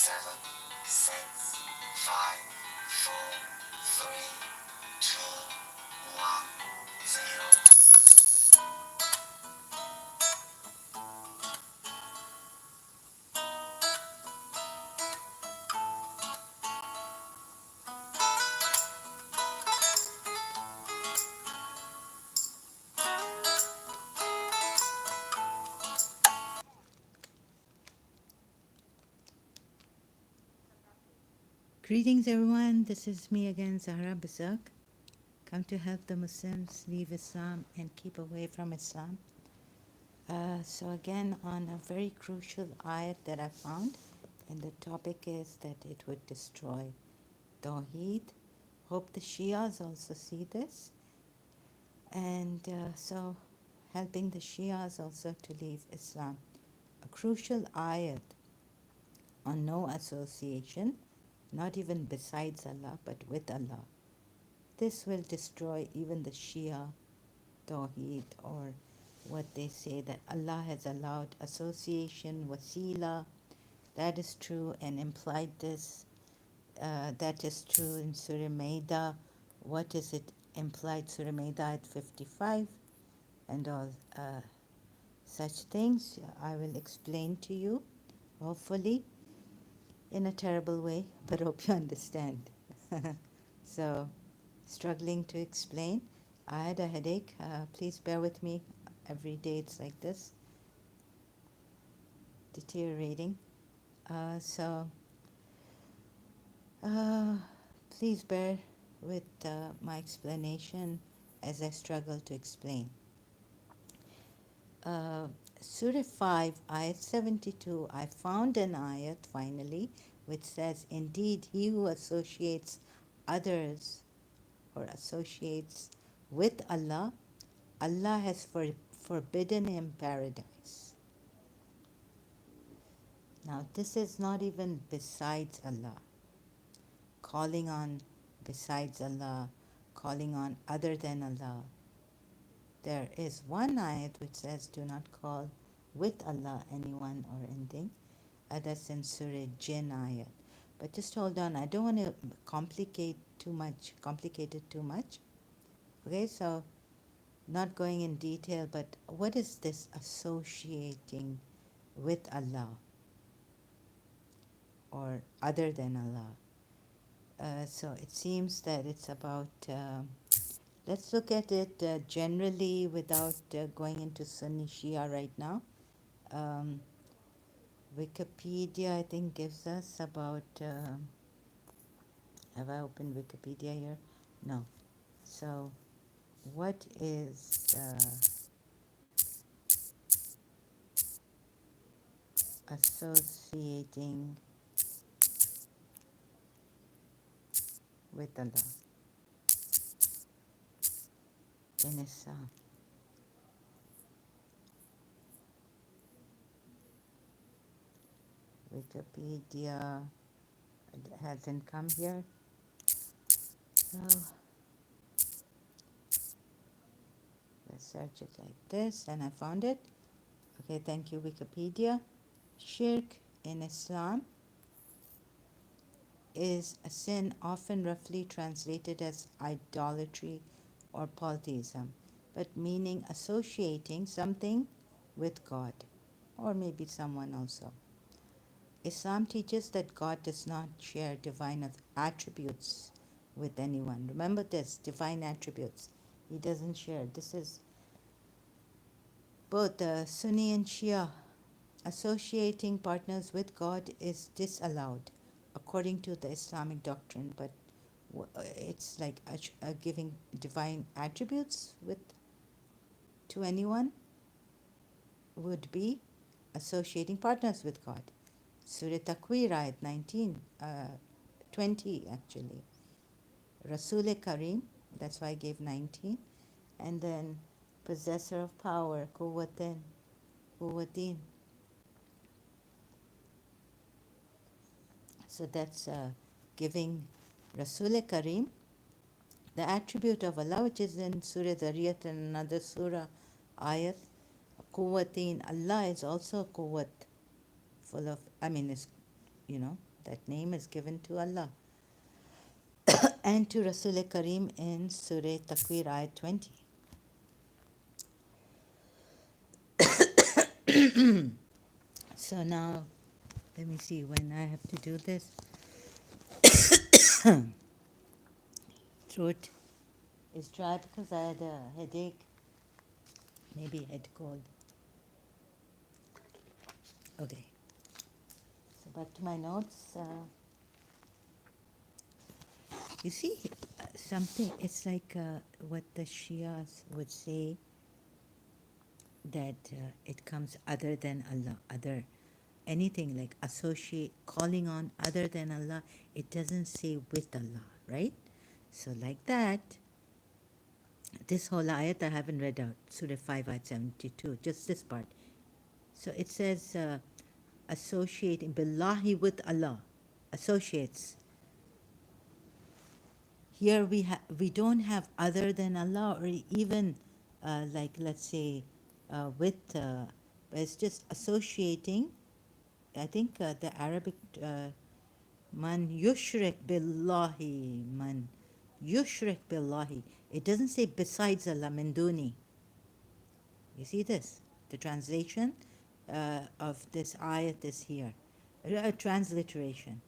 7, 6, 5, 4, 3, 2, 1, 0. Greetings, everyone. This is me again, Zahra Bazak. Come to help the Muslims leave Islam and keep away from Islam. So, again, on a very crucial ayat that I found, and the topic is that it would destroy Tawhid. Hope the Shias also see this. And so, helping the Shias also to leave Islam. A crucial ayat on no association, not even besides Allah, but with Allah. This will destroy even the Shia Tawhid, or what they say that Allah has allowed association, wasila. That is true, and implied this. That is true in Surah Maida. What is it implied? Surah Maida at 55 and all such things. I will explain to you, hopefully, in a terrible way, but hope you understand. So, struggling to explain. I had a headache. Please bear with me. Every day it's like this, deteriorating. So, uh, please bear with my explanation as I struggle to explain. Uh, Surah 5, Ayat 72, I found an ayat finally which says, indeed, he who associates others or associates with Allah, Allah has forbidden him paradise. Now, this is not even besides Allah, calling on besides Allah, calling on other than Allah. There is one ayat which says, do not call with Allah anyone or anything. That's in Surah Jinn ayat. But just hold on, I don't want to complicate it too much. Okay, so not going in detail, but what is this associating with Allah or other than Allah? So it seems that it's about, let's look at it generally without going into Sunni Shia right now. Um, Wikipedia, I think, gives us about, have I opened Wikipedia here? No. So, what is associating with Allah in Islam? Wikipedia hasn't come here. So let's search it like this, and I found it. Okay, thank you, Wikipedia. Shirk in Islam is a sin often roughly translated as idolatry or polytheism, but meaning associating something with God, or maybe someone also. Islam teaches that God does not share divine attributes with anyone. Remember this, divine attributes. He doesn't share. This is both Sunni and Shia. Associating partners with God is disallowed according to the Islamic doctrine, but it's like giving divine attributes with to anyone would be associating partners with God. Surah Takwir, ayat 19, 20 actually. Rasul Kareem, that's why I gave 19. And then possessor of power, Quwwatin, Quwwatin. So that's giving Rasul Kareem the attribute of Allah, which is in Surah Zariyat and another surah, ayat, Quwwatin. Allah is also Quwwat, full of, is, That name is given to Allah. And to Rasul Kareem in Surah Takwir Ayat 20. So now, let me see when I have to do this. Throat is dry because I had a headache, maybe head cold. Okay, so back to my notes. You see, something, it's like what the Shias would say, that it comes other than Allah, other, anything like associate, calling on other than Allah, it doesn't say with Allah, right? So like that, this whole ayat I haven't read out, Surah 5 ayat 72, just this part. So it says associating billahi with Allah, associates. Here we don't have other than Allah, or even like let's say with, but it's just associating. I think the Arabic man yushrik billahi, man yushrik billahi. It doesn't say besides Allah, min duni. You see this? The translation of this ayat is here. A transliteration.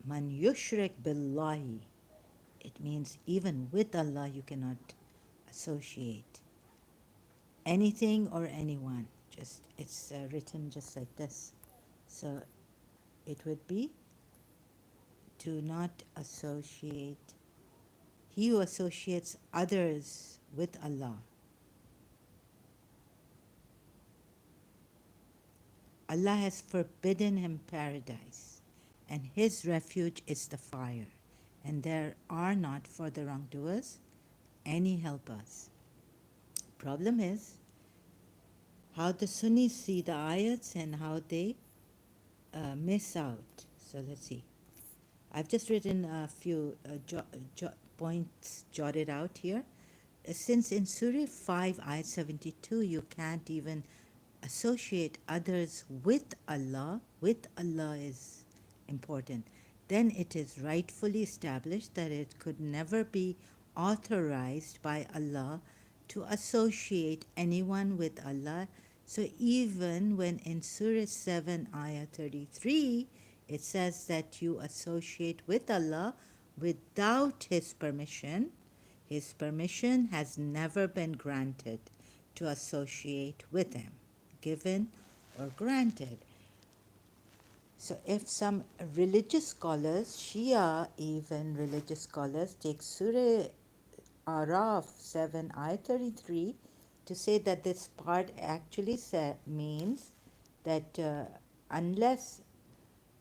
Man yushrik billahi. It means even with Allah you cannot associate anything or anyone. Just it's written just like this. So it would be to not associate. He who associates others with Allah, Allah has forbidden him paradise, and his refuge is the fire, and there are not for the wrongdoers any helpers. Problem is how the Sunnis see the ayats and how they miss out. So let's see. I've just written a few points jotted out here. Since in Surah 5, Ayat 72, you can't even associate others with Allah is important, then it is rightfully established that it could never be authorized by Allah to associate anyone with Allah. So even when in Surah 7, Ayah 33, it says that you associate with Allah without His permission has never been granted to associate with Him, given or granted. So if some religious scholars, Shia even religious scholars, take Surah Araf 7 ayat 33 to say that this part actually means that unless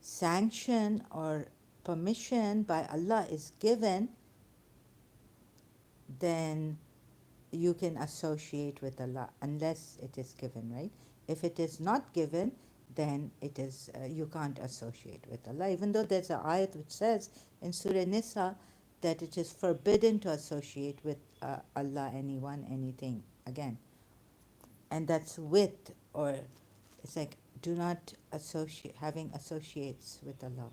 sanction or permission by Allah is given, then you can associate with Allah unless it is given, right? If it is not given, then it is you can't associate with Allah, even though there's an ayat which says in Surah Nisa that it is forbidden to associate with Allah, anyone, anything, again. And that's with, or it's like do not associate, having associates with Allah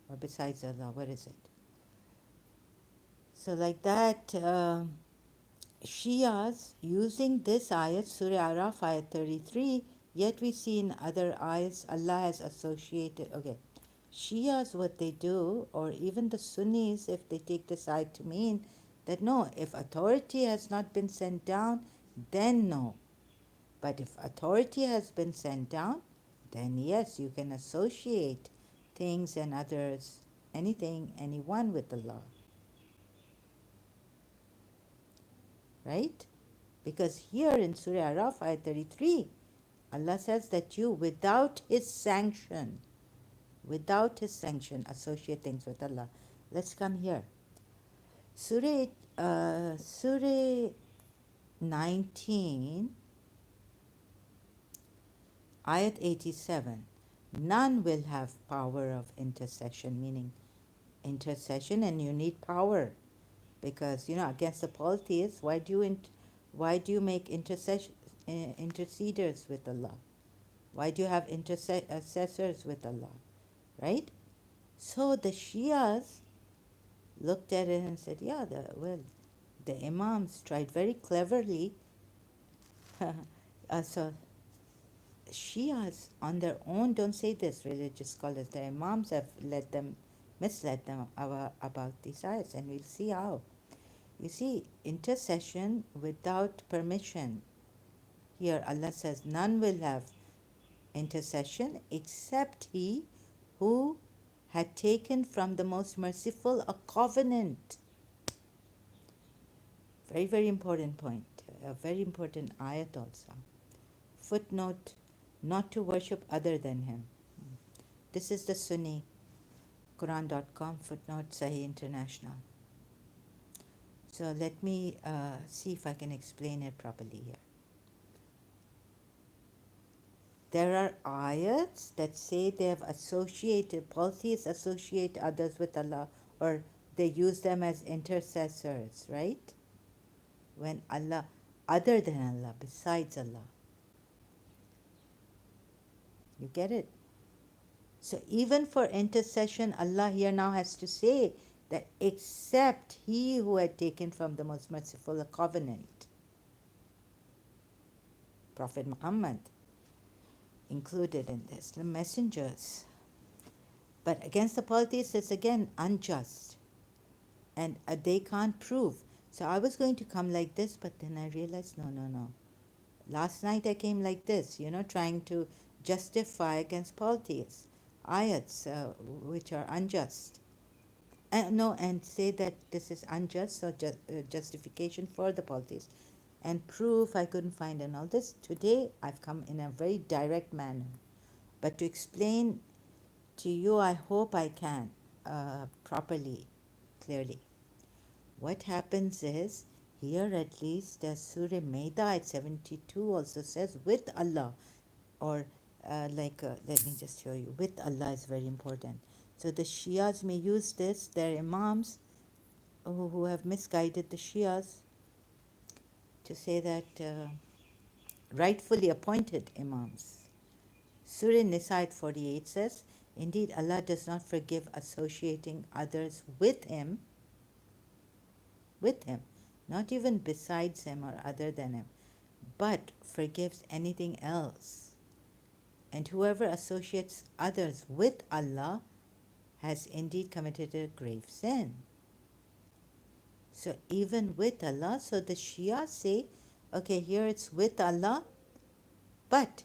or besides Allah. What is it? So like that, Shias using this ayat, Surah Araf ayat 33, yet we see in other ayats Allah has associated. Okay, Shias, what they do, or even the Sunnis, if they take this ayat to mean that no, if authority has not been sent down, then no. But if authority has been sent down, then yes, you can associate things and others, anything, anyone with Allah. Right? Because here in Surah Araf, ayat 33, Allah says that you, without His sanction, associate things with Allah. Let's come here. Surah 19, ayat 87. None will have power of intercession, meaning intercession, and you need power. Because, against the polytheists, why do you make interceders with Allah? Why do you have intercessors with Allah? Right? So the Shias looked at it and said, yeah, the Imams tried very cleverly. So Shias on their own don't say this, religious scholars. The Imams have misled them about these ayats, and we'll see how. You see, intercession without permission. Here Allah says, none will have intercession except he who had taken from the most merciful a covenant. Very, very important point. A very important ayat also. Footnote, not to worship other than him. This is the Sunni Quran.com footnote Sahih International. So let me see if I can explain it properly here. There are ayats that say they have associated, polytheists associate others with Allah, or they use them as intercessors, right? When Allah, other than Allah, besides Allah. You get it? So even for intercession, Allah here now has to say that except he who had taken from the most merciful a covenant, Prophet Muhammad included in this, the messengers. But against the polytheists, it's again unjust. And they can't prove. So I was going to come like this, but then I realized, no. Last night I came like this, trying to justify against polytheists, ayats which are unjust. And say that this is unjust, so justification for the polytheists. And proof I couldn't find and all this. Today I've come in a very direct manner. But to explain to you, I hope I can properly, clearly. What happens is, here at least, Surah Maida at 72 also says, with Allah, or let me just show you, with Allah is very important. So the Shias may use this, their Imams who have misguided the Shias, to say that rightfully appointed Imams. Surah Nisa at 48 says, indeed Allah does not forgive associating others with him, not even besides him or other than him, but forgives anything else. And whoever associates others with Allah has indeed committed a grave sin. So even with Allah, so the Shia say, okay, here it's with Allah, but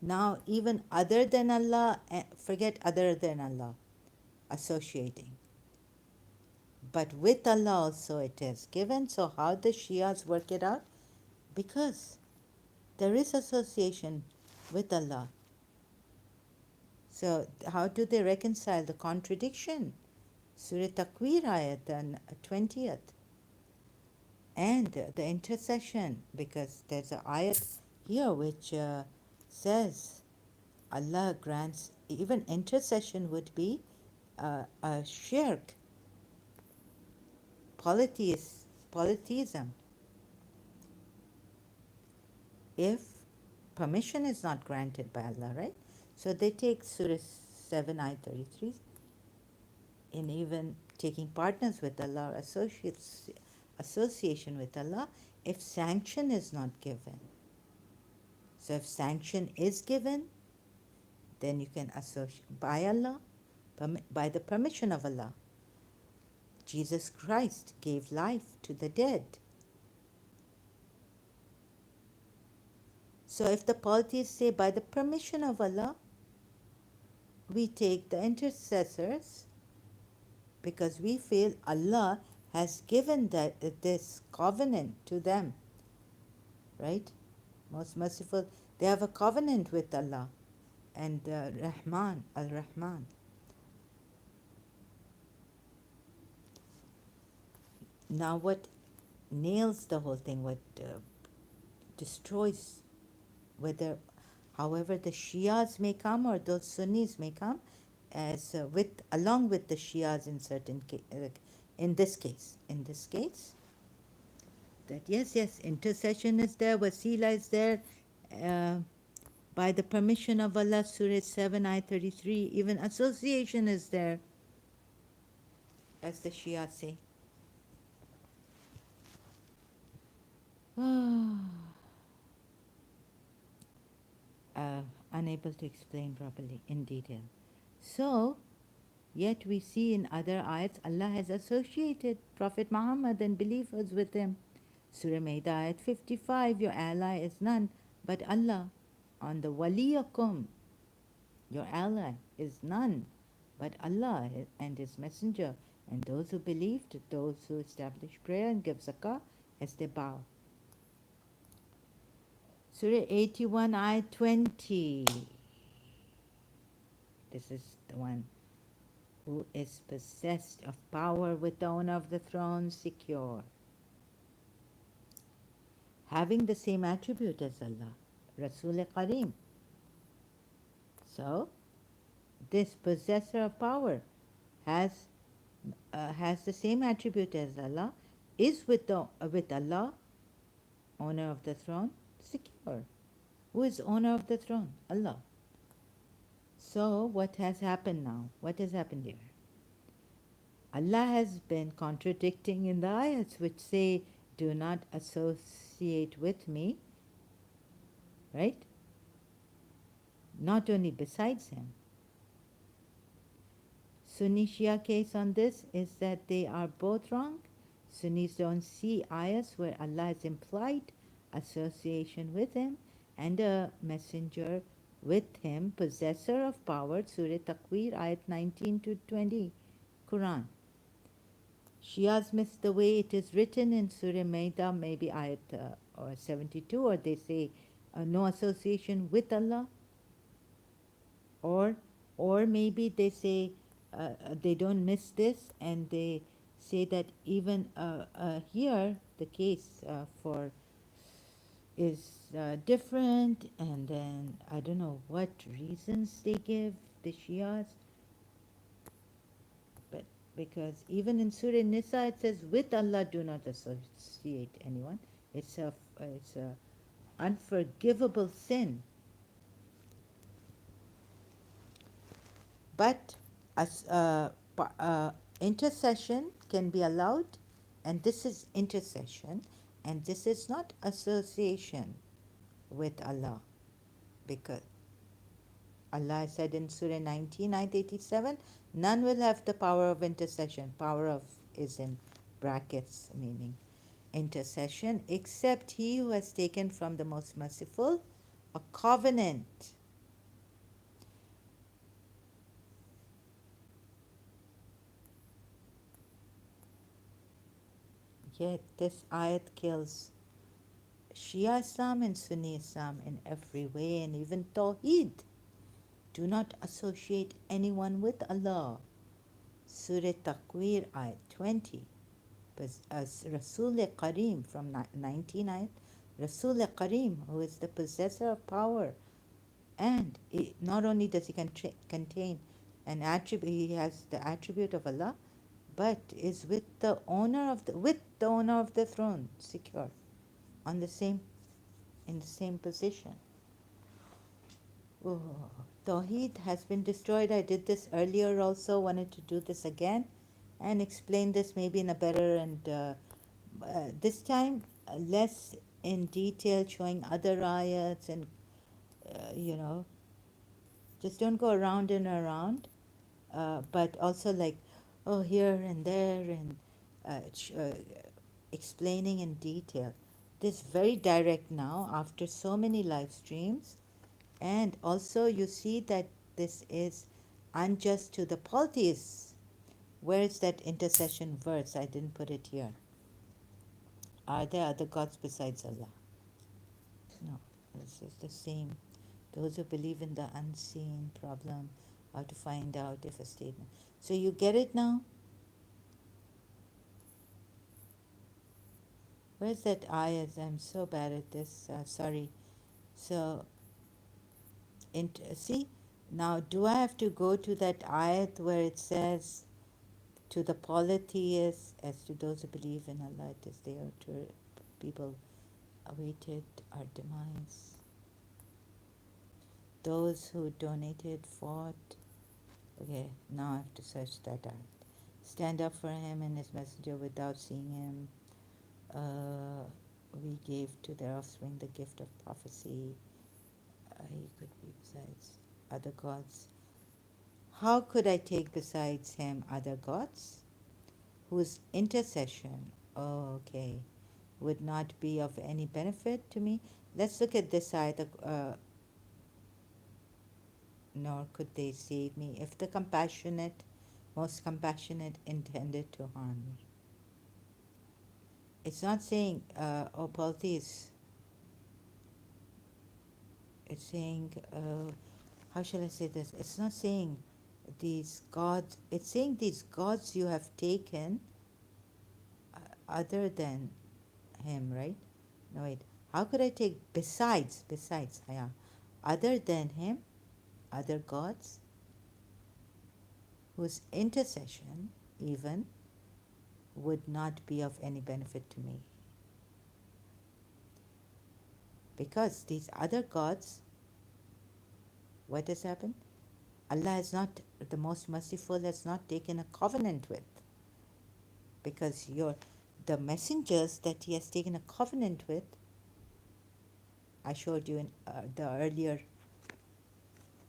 now even other than Allah, forget other than Allah, associating. But with Allah also it is given. So how the Shias work it out? Because there is association with Allah. So how do they reconcile the contradiction? Surah Takwir ayat, the 20th. And the intercession, because there's an ayat here which says Allah grants, even intercession would be a shirk, polytheism, if permission is not granted by Allah, right? So they take Surah 7, Ayat 33, in even taking partners with Allah, association with Allah, if sanction is not given. So if sanction is given, then you can associate by Allah, by the permission of Allah. Jesus Christ gave life to the dead. So if the polytheists say by the permission of Allah, we take the intercessors because we feel Allah has given this covenant to them, right? Most merciful, they have a covenant with Allah and Rahman, Al-Rahman. Now what nails the whole thing, what destroys, however the Shias may come or those Sunnis may come, as along with the Shias in in this case, that yes, intercession is there, wasila is there, By the permission of Allah, Surah 7, Ayat 33, even association is there, as the Shia say. Unable to explain properly in detail. So, yet we see in other ayats, Allah has associated Prophet Muhammad and believers with him. Surah Maida, ayat 55, your ally is none but Allah. On the waliyakum, your ally is none but Allah and His Messenger, and those who believed, those who establish prayer and give zakah as they bow. Surah 81, ayat 20. This is the one who is possessed of power with the owner of the throne secure, having the same attribute as Allah, Rasul Kareem. So, this possessor of power has the same attribute as Allah, is with Allah, owner of the throne, secure. Who is owner of the throne? Allah. So, what has happened now? What has happened here? Allah has been contradicting in the ayats which say, do not associate with me, right? Not only besides him. Sunni Shia case on this is that they are both wrong. Sunnis don't see ayats where Allah has implied association with him and a messenger with him, possessor of power, Surah Takwir, ayat 19 to 20, Quran. Shias miss the way it is written in Surah Maida, maybe ayat or 72, or they say no association with Allah, or maybe they say they don't miss this and they say that even here the case for is different, and then I don't know what reasons they give the Shias, but because even in Surah Nisa it says with Allah do not associate anyone. It's a unforgivable sin. But as intercession can be allowed, and this is intercession, and this is not association with Allah, because Allah said in Surah 19, ayat 87, none will have the power of intercession. Power of is in brackets, meaning intercession, except he who has taken from the most merciful a covenant. Yet this ayat kills Shia Islam and Sunni Islam in every way, and even Tawhid. Do not associate anyone with Allah. Surah Takwir, ayat 20. As Rasul Kareem from 19 ayat, Rasul Kareem, who is the possessor of power, and not only does he contain an attribute, he has the attribute of Allah, but is with the owner of the throne, secure, on the same in the same position. Oh, Tawheed has been destroyed. I did this earlier also, wanted to do this again and explain this maybe in a better and this time less in detail, showing other ayats and you know, just don't go around and around, but also like, oh, here and there, and explaining in detail. This very direct now after so many live streams. And also you see that this is unjust to the polytheists. Where is that intercession verse? I didn't put it here. Are there other gods besides Allah? No, this is the same. Those who believe in the unseen problem, how to find out if a statement. So you get it now? Where's that ayat? I'm so bad at this. Sorry. So, see, now do I have to go to that ayat where it says, to the polytheists, as to those who believe in Allah, it is there to people awaited our demise. those who donated fought. Okay, now I have to search that out. Stand up for him and his messenger without seeing him. We gave to their offspring the gift of prophecy. He could be besides other gods. How could I take besides him other gods whose intercession, oh, okay, would not be of any benefit to me? Let's look at this side. Nor could they save me if the compassionate, most compassionate, intended to harm me. It's not saying, oh, polytheists. It's saying, how shall I say this? It's not saying these gods, it's saying these gods you have taken other than him, right? No, wait. How could I take besides, yeah, other than him, other gods, whose intercession even would not be of any benefit to me? Because these other gods, what has happened? Allah has not, the most merciful, has not taken a covenant with. Because the messengers that he has taken a covenant with, I showed you in the earlier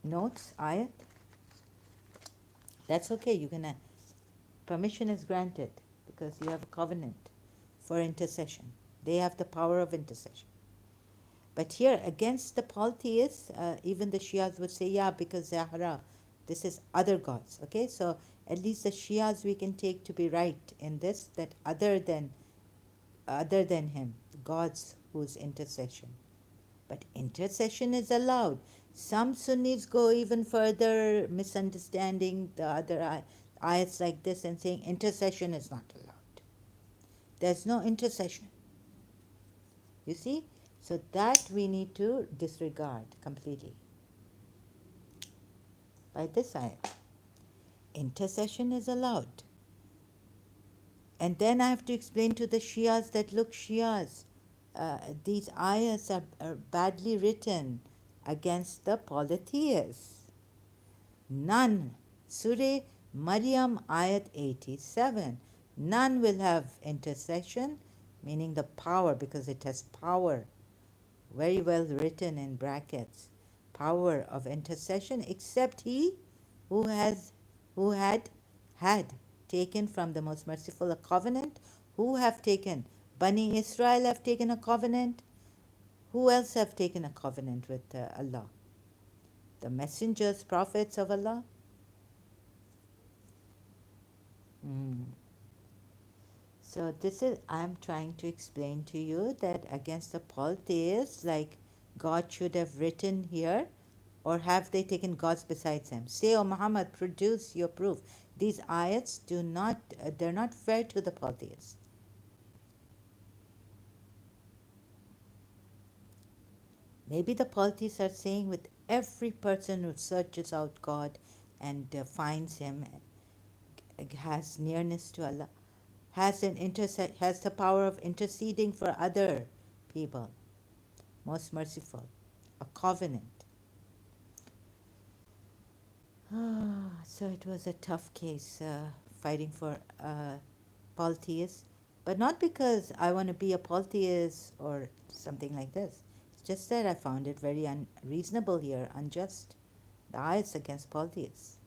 notes, ayat. That's okay, you can, permission is granted because you have a covenant for intercession. They have the power of intercession. But here, against the polytheists, even the Shias would say, yeah, because Zahra, this is other gods. Okay, so at least the Shias we can take to be right in this, that other than him, gods whose intercession. But intercession is allowed. Some Sunnis go even further, misunderstanding the other ayats like this and saying intercession is not allowed. There's no intercession. You see? So that we need to disregard completely by this ayat. Intercession is allowed. And then I have to explain to the Shias that, look, Shias, these ayahs are badly written against the polytheists. None. Surah Maryam, ayat 87. None will have intercession, meaning the power, because it has power. Very well written in brackets. Power of intercession, except he who had taken from the most merciful a covenant. Who have taken? Bani Israel have taken a covenant. Who else have taken a covenant with Allah? The messengers, prophets of Allah. So this is, I'm trying to explain to you that against the polytheists, like God should have written here, or have they taken gods besides him? Say, O Muhammad, produce your proof. These ayats they're not fair to the polytheists. Maybe the polytheists are saying with every person who searches out God and finds him, has nearness to Allah, has the power of interceding for other people, most merciful, a covenant. So it was a tough case fighting for polytheists, but not because I want to be a polytheist or something like this. It's just that I found it very unreasonable here, unjust. The ayats against polytheists.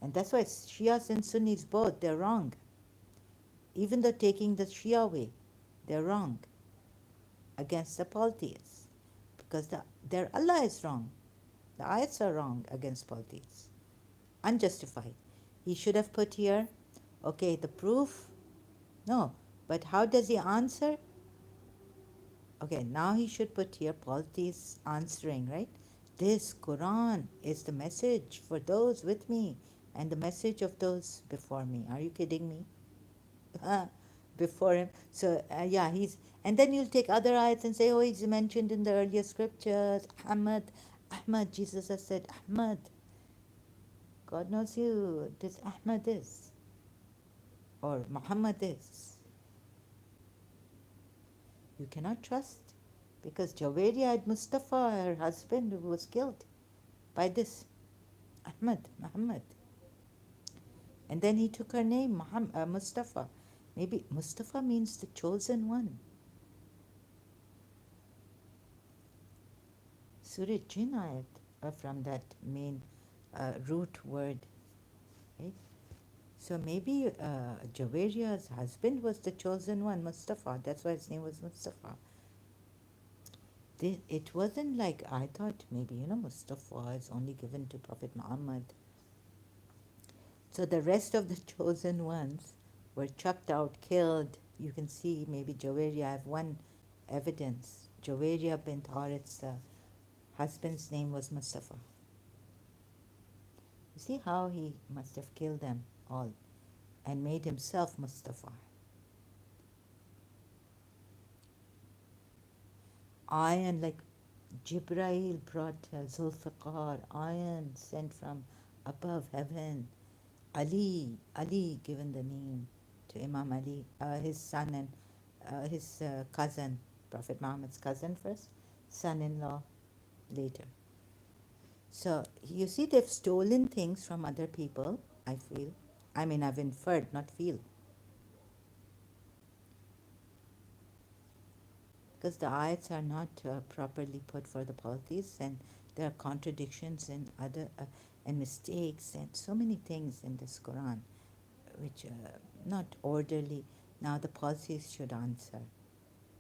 And that's why Shias and Sunnis both, they're wrong. Even though taking the Shia way, they're wrong against the polytheists. Because their Allah is wrong. The ayats are wrong against polytheists. Unjustified. He should have put here, okay, the proof. No, but how does he answer? Okay, now he should put here polytheists answering, right? This Quran is the message for those with me and the message of those before me. Are you kidding me? Before him. So, yeah, and then you'll take other ayats and say, oh, he's mentioned in the earlier scriptures. Ahmad, Jesus has said, Ahmad. God knows you, this Ahmad is, or Muhammad is. You cannot trust, because Jaweria had Mustafa, her husband, who was killed. by this Muhammad. And then he took her name, Mustafa. Maybe Mustafa means the chosen one. Surah Jinn ayat from that main root word, right? So maybe Javeria's husband was the chosen one, Mustafa. That's why his name was Mustafa. It wasn't like I thought maybe, Mustafa is only given to Prophet Muhammad. So the rest of the chosen ones were chucked out, killed. You can see maybe Jaweria. I have one evidence. Jaweria bint Harith's husband's name was Mustafa. You see how he must have killed them all and made himself Mustafa. Iron, like Jibrail brought Zulfiqar, iron sent from above heaven. Ali given the name to Imam Ali, his son and his cousin, Prophet Muhammad's cousin first, son-in-law later. So you see, they've stolen things from other people, I feel. I mean, I've inferred, not feel. Because the ayats are not properly put for the polytheists, and there are contradictions and other and mistakes and so many things in this Quran which are not orderly. Now the polytheists should answer.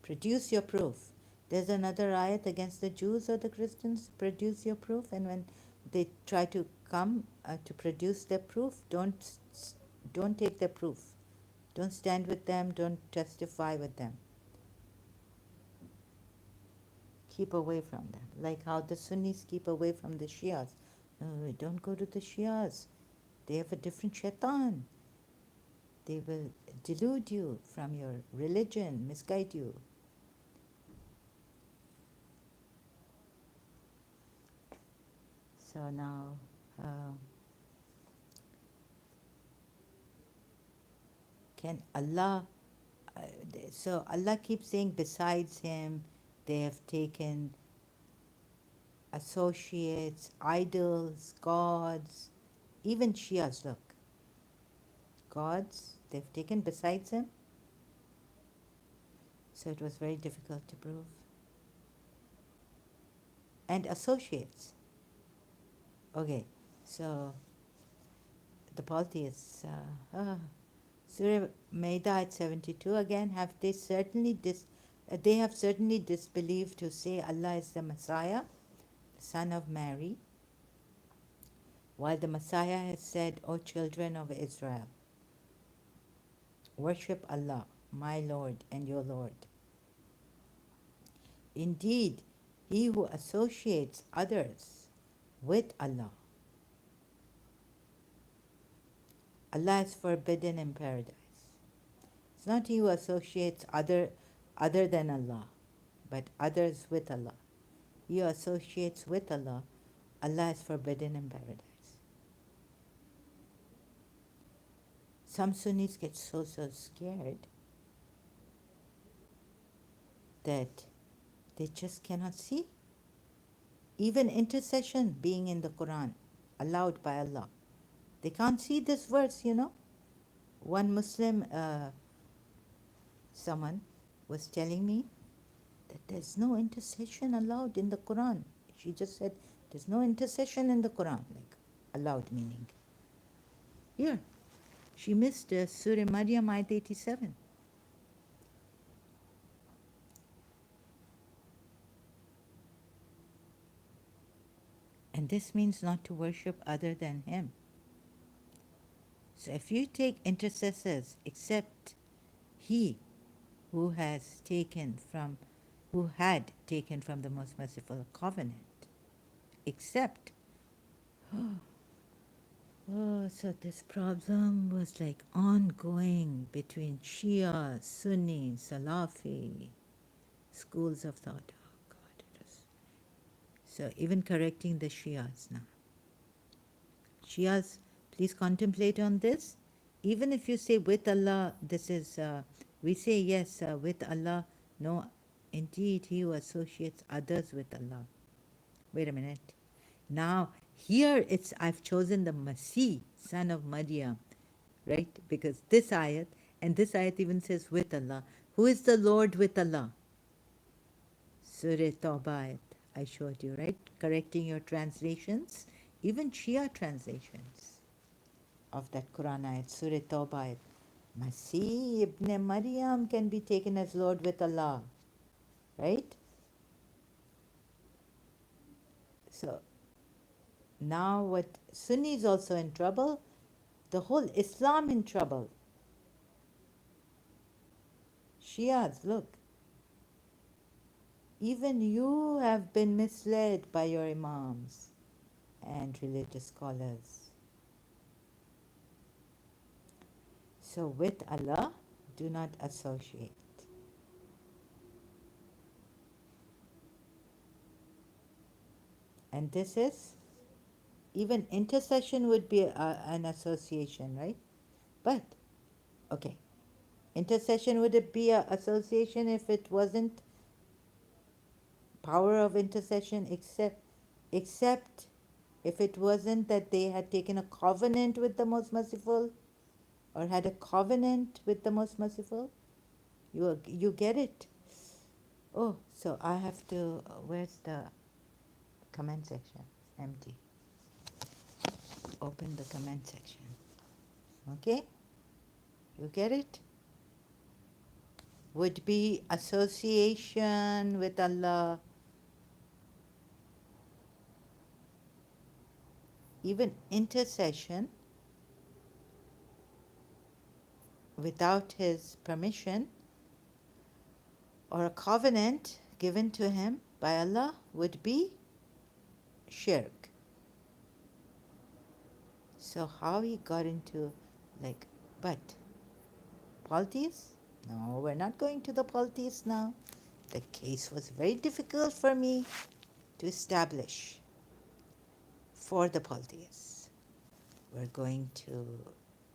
Produce your proof. There's another ayat against the Jews or the Christians. Produce your proof, and when they try to come to produce their proof, don't take their proof. Don't stand with them. Don't testify with them. Keep away from them. Like how the Sunnis keep away from the Shias. Don't go to the Shias. They have a different shaitan. They will delude you from your religion, misguide you. So now, can Allah, so Allah keeps saying besides Him, they have taken associates, idols, gods, even Shias, look. Gods, they've taken besides Him. So it was very difficult to prove. And associates. Okay, so the polytheists, Surah Maida at 72 again, they have certainly disbelieved to say Allah is the Messiah, the son of Mary, while the Messiah has said, O children of Israel, worship Allah, my Lord and your Lord. Indeed, he who associates others with Allah, Allah is forbidden in paradise. It's not he who associates other than Allah, but others with Allah. He who associates with Allah, Allah is forbidden in paradise. Some Sunnis get so scared that they just cannot see. Even intercession being in the Quran, allowed by Allah. They can't see this verse, One Muslim, someone was telling me that there's no intercession allowed in the Quran. She just said, there's no intercession in the Quran, like allowed meaning. Here, she missed Surah Maryam, Ayat 87. And this means not to worship other than Him. So if you take intercessors, except He who had taken from the most merciful covenant, except, so this problem was like ongoing between Shia, Sunni, Salafi, schools of thought. Oh God, it was. So even correcting the Shias now. Shias, please contemplate on this. Even if you say with Allah, we say yes, with Allah. No, indeed, he who associates others with Allah. Wait a minute. Now, Here it's I've chosen the Masih, son of Maryam, right? Because this ayat, and this ayat even says with Allah. Who is the Lord with Allah? Surah Tawbah ayat I showed you, right? Correcting your translations, even Shia translations of that Quran ayat, Surah Tawbah ayat. Masih ibn Maryam can be taken as Lord with Allah, right? So now what Sunni is also in trouble, the whole Islam in trouble. Shias, look, even you have been misled by your imams and religious scholars. So with Allah, do not associate. And this is, even intercession would be an association, right? But, okay, intercession would it be an association if it wasn't power of intercession, except if it wasn't that they had taken a covenant with the most merciful or had a covenant with the most merciful? You get it? Oh, so I have to, where's the comment section? Empty. Open the comment section. Okay? You get it? Would be association with Allah, even intercession without his permission, or a covenant given to him by Allah would be shirk. So how he got into, like, but polytheists? No, we're not going to the polytheists now. The case was very difficult for me to establish for the polytheists. We're going to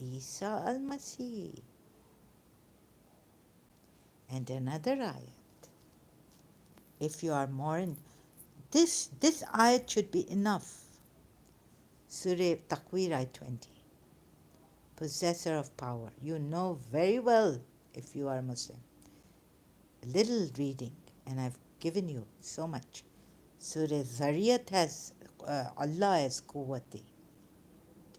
Isa al-Masih and another ayat. If you are more in this ayat should be enough. Surah Takwir ayat 20. Possessor of power. You know very well if you are Muslim. Little reading, and I've given you so much. Surah Zariyat has Allah as Quwwati,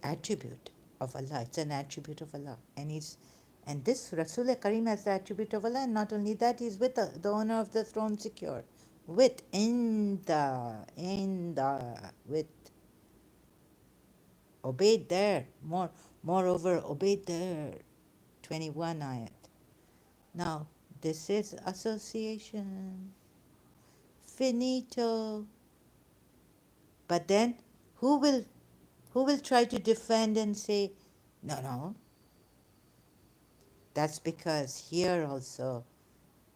attribute of Allah. It's an attribute of Allah, and this Rasul Kareem has the attribute of Allah, and not only that, he's with the owner of the throne, secure, with with obeyed there, moreover obeyed there. 21 ayat. Now this is association. Finito. But then who will try to defend and say, no, that's because here also.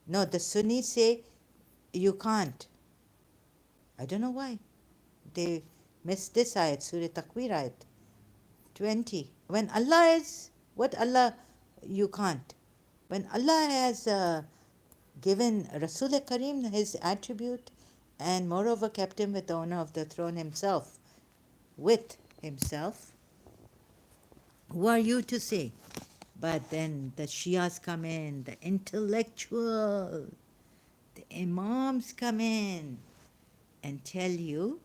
No, the Sunnis say you can't. I don't know why. They missed this ayat, Surah Takwir ayat 20. When Allah is, what Allah, you can't. When Allah has given Rasul Kareem his attribute and moreover kept him with the owner of the throne himself, with himself, who are you to say? But then the Shias come in, the intellectual, the Imams come in and tell you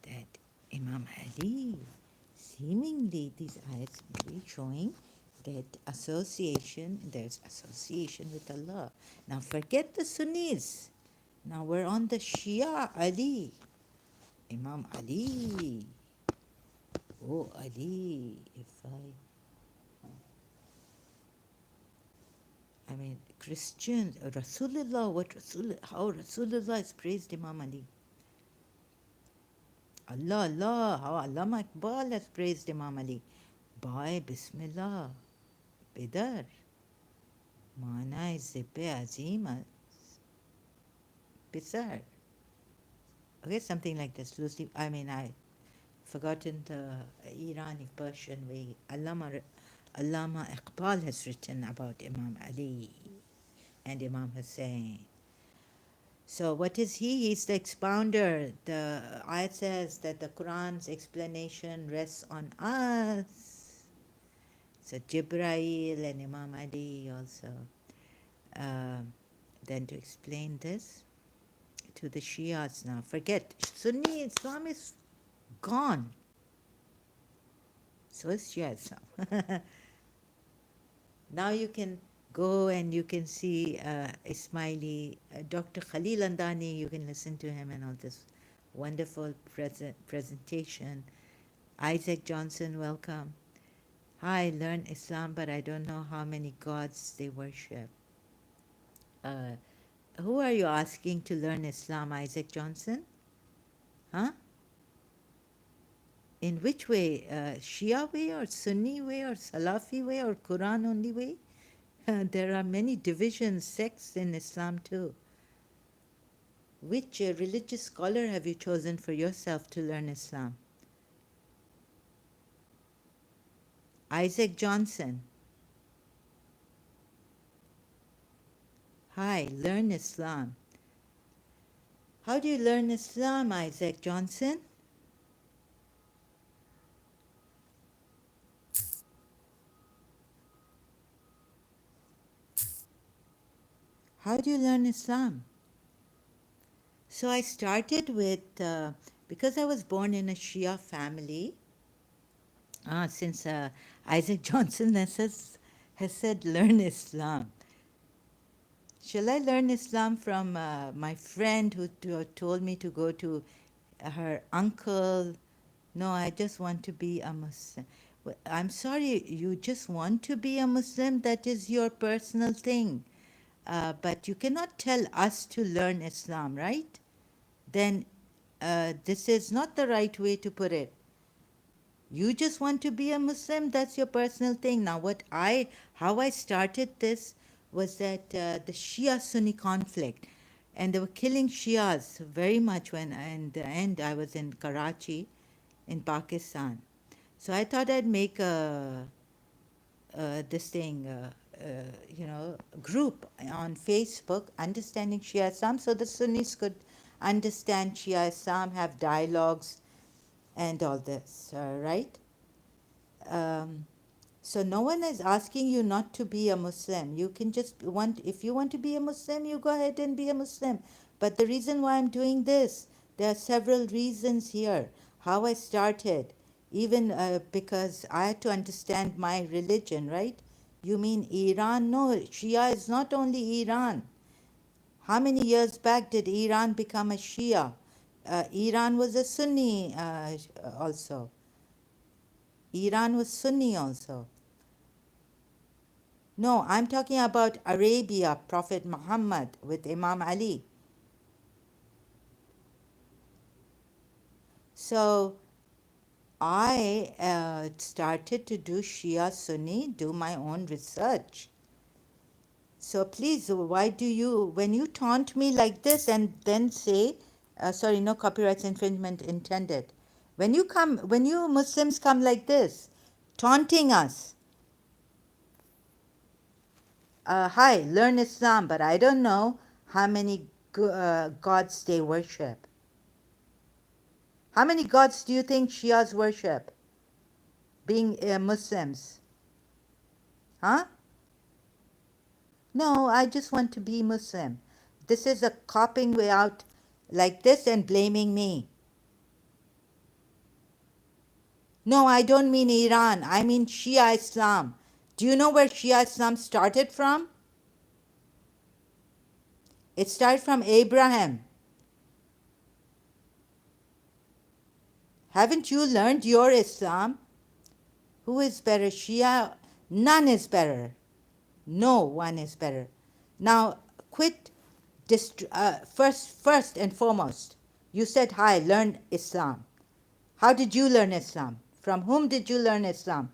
that Imam Ali, seemingly these ayats may be showing that there's association with Allah. Now forget the Sunnis. Now we're on the Shia Ali. Imam Ali. Oh, Ali. I mean, Christians, Rasulullah, how Rasulullah has praised Imam Ali. Allah, how Allama Iqbal has praised Imam Ali. By Bismillah, Bidar, Mana Zibbe Azima, Bizarre. Okay, something like this. Loosely, I mean, I forgotten the Irani Persian way. Allama Iqbal has written about Imam Ali and Imam Hussein. So what is he? He's the expounder. The ayat says that the Quran's explanation rests on us. So Jibrail and Imam Ali also. Um, then to explain this to the Shias now. Forget, Sunni Islam is gone. So is Shia Islam. Now you can go and you can see Ismaili, Dr. Khalil Andani, you can listen to him and all this wonderful presentation. Isaac Johnson, welcome. Hi, learn Islam, but I don't know how many gods they worship. Uh, who are you asking to learn Islam, Isaac Johnson? Huh? In which way? Shia way or Sunni way or Salafi way or Quran only way? There are many divisions, sects in Islam too. Which religious scholar have you chosen for yourself to learn Islam? Isaac Johnson. Hi, learn Islam. How do you learn Islam, Isaac Johnson? How do you learn Islam? So I started with, because I was born in a Shia family, since Isaac Johnson has said learn Islam. Shall I learn Islam from my friend who told me to go to her uncle? No, I just want to be a Muslim. I'm sorry, you just want to be a Muslim? That is your personal thing. But you cannot tell us to learn Islam, right? Then this is not the right way to put it. You just want to be a Muslim, that's your personal thing. Now, how I started this was that the Shia Sunni conflict, and they were killing Shias very much when, in the end, I was in Karachi, in Pakistan. So I thought I'd make this thing, group on Facebook, Understanding Shia Islam, so the Sunnis could understand Shia Islam, have dialogues, and all this, right? Um, so no one is asking you not to be a Muslim. You can just if you want to be a Muslim, you go ahead and be a Muslim. But the reason why I'm doing this, there are several reasons here. How I started, even because I had to understand my religion, right? You mean Iran? No, Shia is not only Iran. How many years back did Iran become a Shia? Iran was a Sunni also. Iran was Sunni also. No, I'm talking about Arabia, Prophet Muhammad with Imam Ali. So I started to do Shia Sunni, do my own research. So please, why do you, when you taunt me like this and then say, sorry, no copyright infringement intended. When you Muslims come like this, taunting us, hi, learn Islam, but I don't know how many gods they worship. How many gods do you think Shias worship, being Muslims? Huh? No, I just want to be Muslim. This is a copying way out like this and blaming me. No, I don't mean Iran. I mean Shia Islam. Do you know where Shia Islam started from? It started from Abraham. Haven't you learned your Islam? Who is better, Shia? None is better. No one is better. Now, quit. First and foremost, you said, hi, learn Islam. How did you learn Islam? From whom did you learn Islam?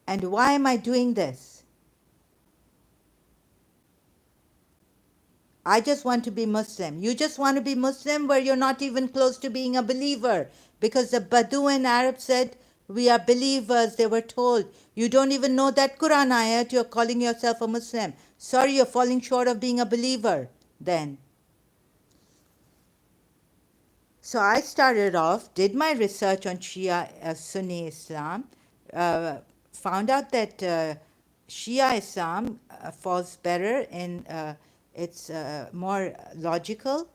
And why am I doing this? I just want to be Muslim. You just want to be Muslim where you're not even close to being a believer. Because the Bedouin Arab said, We are believers, they were told. You don't even know that Quran ayat, you're calling yourself a Muslim. Sorry, you're falling short of being a believer then. So I started off, did my research on Shia Sunni Islam, uh, found out that Shia Islam falls better in, it's more logical.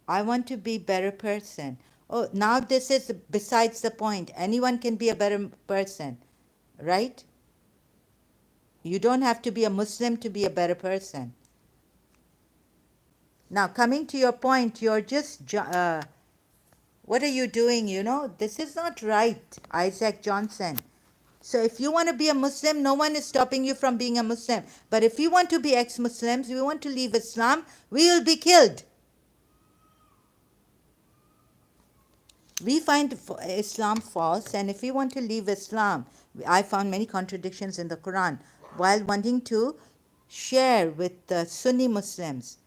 I want to be better person. Oh, now this is besides the point. Anyone can be a better person, right? You don't have to be a Muslim to be a better person. Now, coming to your point, you're just, what are you doing? You know, this is not right, Isaac Johnson. So if you want to be a Muslim, no one is stopping you from being a Muslim. But if you want to be ex-Muslims, we want to leave Islam, we will be killed. We find Islam false, and if we want to leave Islam, I found many contradictions in the Quran while wanting to share with the Sunni Muslims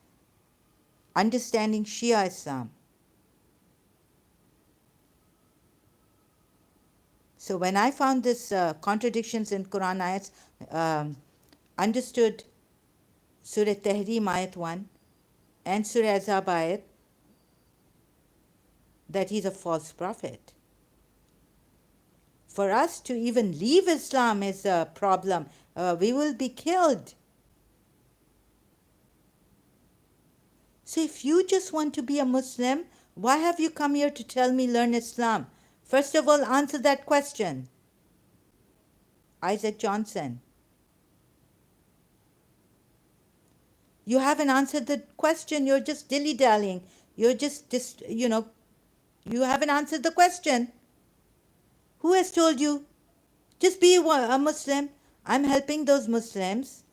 understanding Shia Islam. So when I found this contradictions in Quran ayats, understood Surah Tahrim ayat 1 and Surah Azab ayat, that he's a false prophet. For us to even leave Islam is a problem. We will be killed. So if you just want to be a Muslim, why have you come here to tell me learn Islam? First of all, answer that question. Isaac Johnson. You haven't answered the question. You're just dilly-dallying. You're just, you haven't answered the question. Who has told you? Just be a Muslim. I'm helping those Muslims.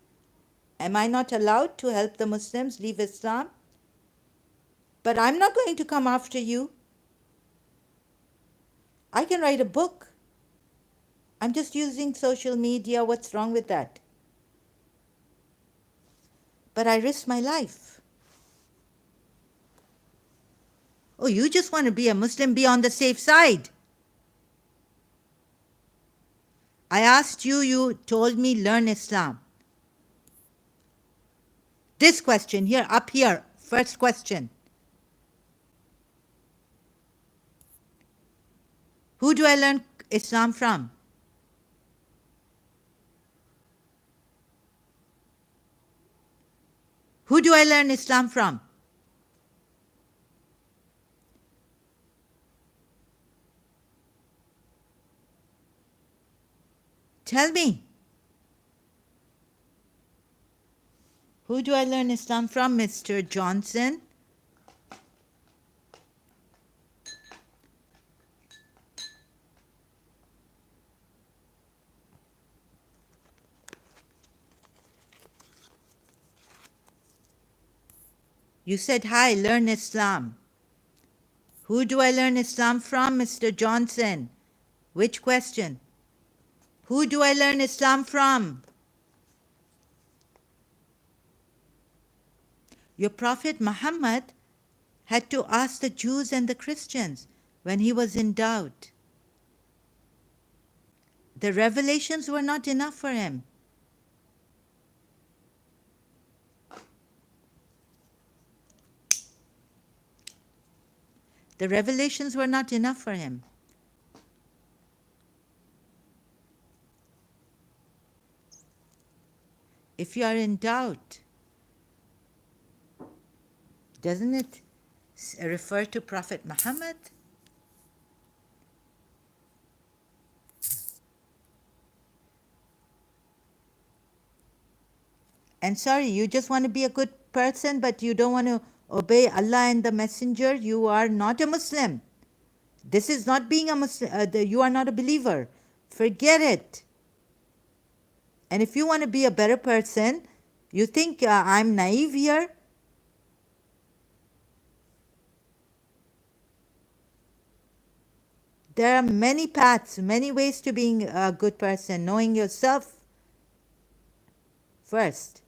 Am I not allowed to help the Muslims leave Islam? But I'm not going to come after you. I can write a book. I'm just using social media. What's wrong with that? But I risk my life. Oh, you just want to be a Muslim, be on the safe side. I asked you, you told me learn Islam. This question here, up here, first question. Who do I learn Islam from? Who do I learn Islam from? Tell me. Who do I learn Islam from, Mr. Johnson? You said, hi, learn Islam. Who do I learn Islam from, Mr. Johnson? Which question? Who do I learn Islam from? Your Prophet Muhammad had to ask the Jews and the Christians when he was in doubt. The revelations were not enough for him. The revelations were not enough for him. If you are in doubt, doesn't it refer to Prophet Muhammad? And sorry, you just want to be a good person, but you don't want to obey Allah and the Messenger. You are not a Muslim. This is not being a Muslim. You are not a believer. Forget it. And if you want to be a better person, you think I'm naive here? There are many paths, many ways to being a good person. Knowing yourself first.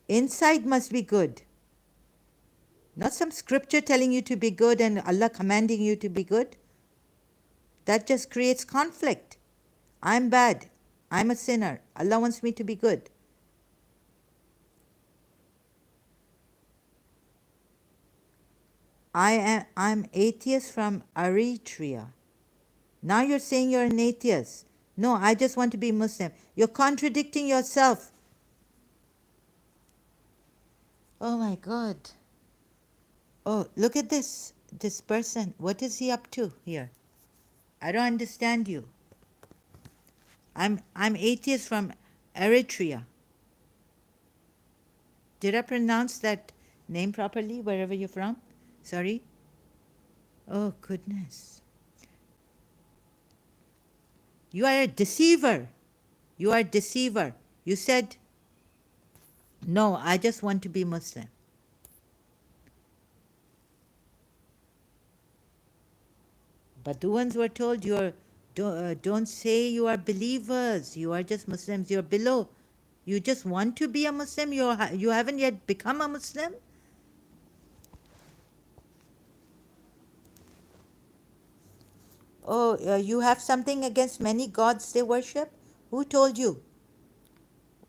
Inside must be good. Not some scripture telling you to be good and Allah commanding you to be good. That just creates conflict. I'm bad. I'm a sinner. Allah wants me to be good. I'm atheist from Eritrea. Now you're saying you're an atheist. No, I just want to be Muslim. You're contradicting yourself. Oh my God. Oh, look at this. This person. What is he up to here? I don't understand you. I'm atheist from Eritrea. Did I pronounce that name properly wherever you're from? Sorry? Oh goodness. You are a deceiver. You are a deceiver. You said, no, I just want to be Muslim. But the ones were told don't say you are believers. You are just Muslims. You're below. You just want to be a Muslim. You haven't yet become a Muslim. Oh, you have something against many gods they worship? Who told you?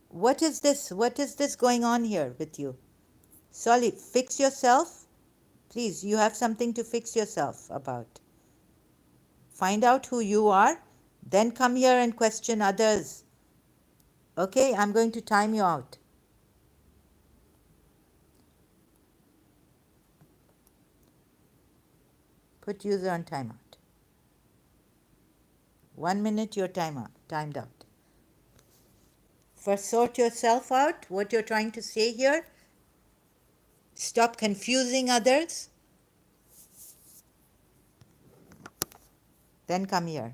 What is this? What is this going on here with you? Solly, fix yourself. Please, you have something to fix yourself about. Find out who you are, then come here and question others. Okay, I'm going to time you out. Put user on timeout. 1 minute, your timed out. First, sort yourself out, what you're trying to say here. Stop confusing others. Then come here.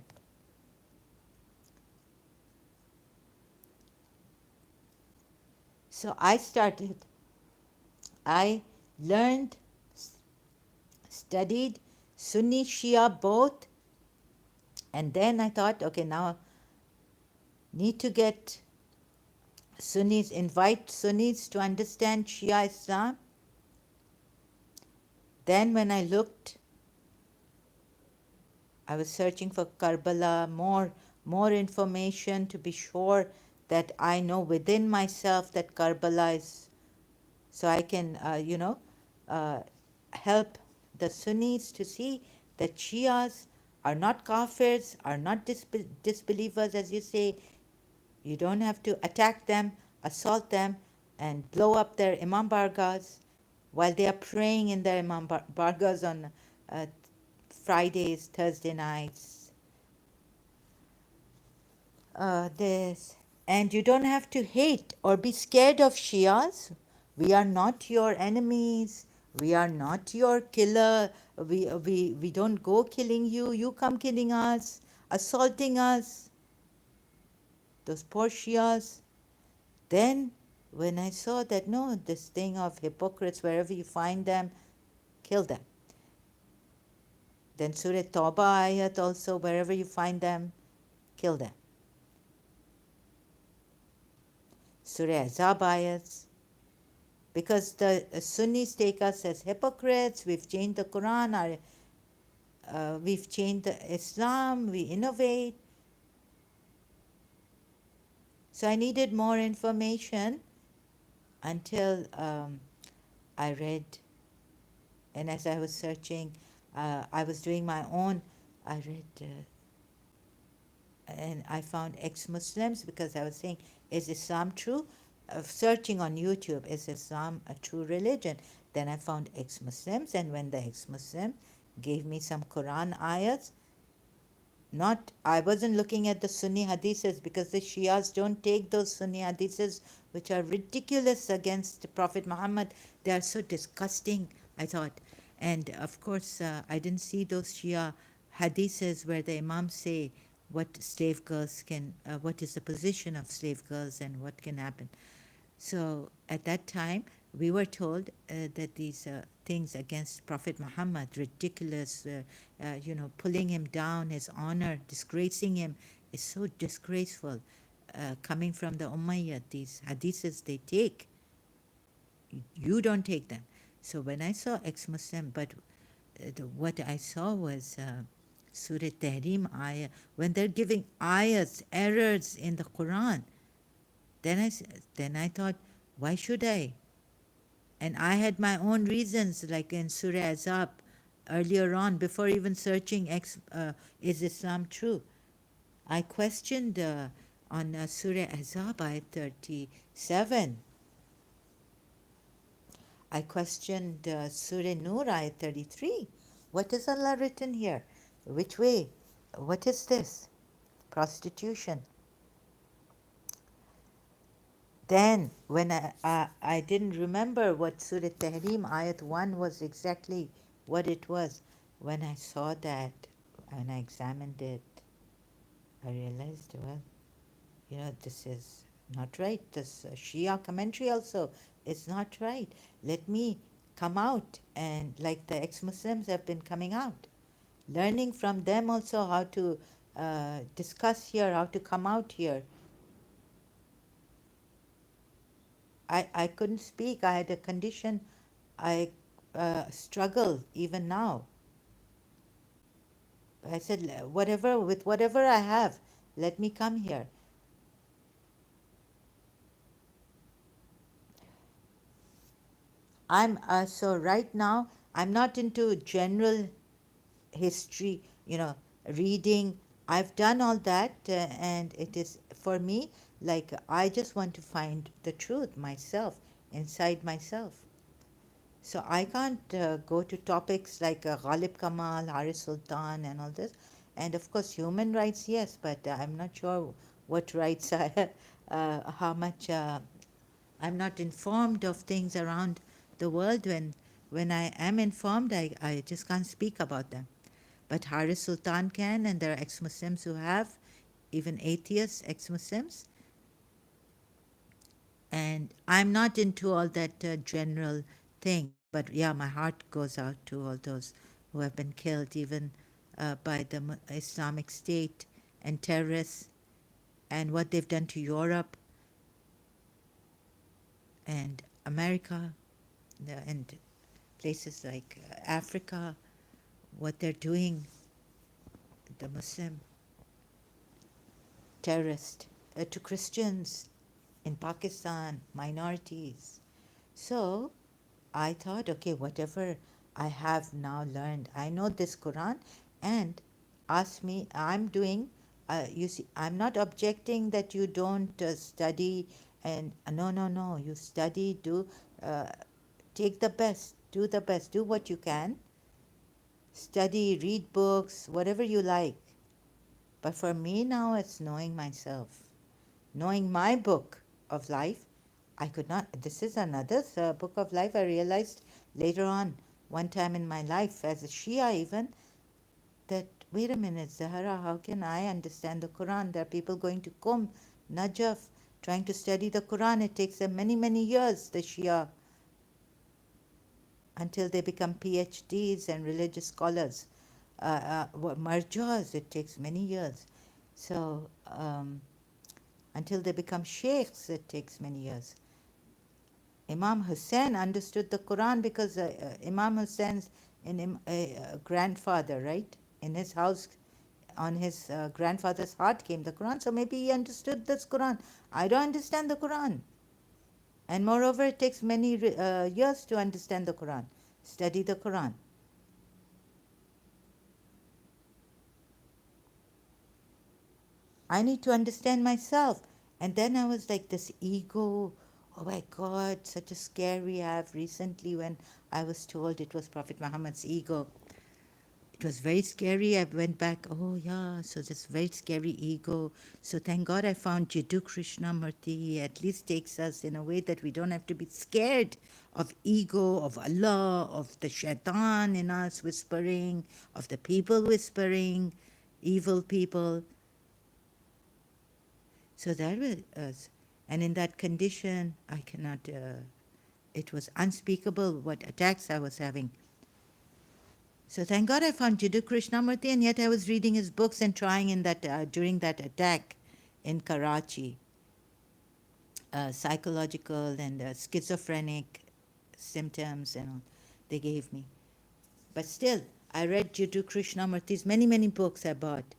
So I learned, studied Sunni, Shia both, and then I thought, okay, now need to get Sunnis, invite Sunnis to understand Shia Islam. Then when I looked, I was searching for Karbala, more information to be sure that I know within myself that Karbala is, so I can, uh, help the Sunnis to see that Shias are not kafirs, are not disbelievers, as you say. You don't have to attack them, assault them, and blow up their Imam Bargas while they are praying in their Imam Bargas on uh, Fridays, Thursday nights. This. And you don't have to hate or be scared of Shias. We are not your enemies. We are not your killer. We don't go killing you. You come killing us, assaulting us. Those poor Shias. Then, when I saw that, no, this thing of hypocrites, wherever you find them, kill them. Then Surah Tawbah ayat also, wherever you find them, kill them. Surah Azab ayats. Because the Sunnis take us as hypocrites, we've changed the Quran, we've changed the Islam, we innovate. So I needed more information until I read, and as I was searching, I was doing my own, I read, and I found ex-Muslims because I was saying, is Islam true? Searching on YouTube, is Islam a true religion? Then I found ex-Muslims, and when the ex-Muslim gave me some Quran ayats, not, I wasn't looking at the Sunni hadiths because the Shias don't take those Sunni hadiths which are ridiculous against Prophet Muhammad. They are so disgusting, I thought. And of course, I didn't see those Shia hadiths where the Imams say what slave girls can, what is the position of slave girls and what can happen. So at that time, we were told that these things against Prophet Muhammad, ridiculous, pulling him down, his honor, disgracing him, is so disgraceful. Coming from the Umayyad, these hadiths they take, you don't take them. So when I saw ex-Muslim, but what I saw was Surah Tahrim ayah, when they're giving ayats, errors in the Quran, then I thought, why should I? And I had my own reasons, like in Surah Azab earlier on, before even searching is Islam true? I questioned on Surah Azab, ayat 37. I questioned Surah Nur, ayat 33. What is Allah written here? Which way? What is this? Prostitution. Then, when I didn't remember what Surah Tahrim Ayat 1 was exactly what it was, when I saw that and I examined it, I realized, well, this is not right. This Shia commentary also is not right. Let me come out, and like the ex-Muslims have been coming out, learning from them also how to discuss here, how to come out here. I couldn't speak. I had a condition. I struggle even now. I said, whatever, with whatever I have, let me come here. So right now, I'm not into general history, reading. I've done all that, and it is for me like I just want to find the truth myself, inside myself. So I can't go to topics like Ghalib Kamal, Haris Sultan, and all this. And of course, human rights, yes, but I'm not sure what rights I have, how much I'm not informed of things around the world. When I am informed, I just can't speak about them. But Haris Sultan can, and there are ex Muslims who have, even atheists, ex Muslims. And I'm not into all that general thing, but yeah, my heart goes out to all those who have been killed, even by the Islamic State and terrorists, and what they've done to Europe and America and places like Africa, what they're doing, the Muslim terrorists to Christians in Pakistan, minorities. So I thought, okay, whatever I have now learned, I know this Quran, and ask me, I'm doing, you see, I'm not objecting that you don't study, and no, no, no, you study, uh, take the best, do the best, do what you can, study, read books, whatever you like. But for me now, it's knowing myself, knowing my book of life. I could not, this is another book of life I realized later on, one time in my life, as a Shia even, that wait a minute, Zahara, how can I understand the Quran? There are people going to Qum, Najaf, trying to study the Quran. It takes them many, many years, the Shia, until they become PhDs and religious scholars. Marjas, it takes many years. So, until they become sheikhs, it takes many years. Imam Hussein understood the Quran because Imam Hussein's grandfather, right? In his house, on his grandfather's heart came the Quran. So maybe he understood this Quran. I don't understand the Quran. And moreover, it takes many years to understand the Quran, study the Quran. I need to understand myself. And then I was like, this ego, oh my God, such a scary I have recently when I was told it was Prophet Muhammad's ego. It was very scary. I went back, oh yeah, so this very scary ego. So thank God I found Jiddu Krishnamurti. He at least takes us in a way that we don't have to be scared of ego, of Allah, of the shaitan in us whispering, of the people whispering, evil people. So that was, and in that condition, I cannot, it was unspeakable what attacks I was having. So thank God I found Jiddu Krishnamurti, and yet I was reading his books and trying in that during that attack in Karachi, psychological and schizophrenic symptoms and all they gave me. But still, I read Jiddu Krishnamurti's many books I bought.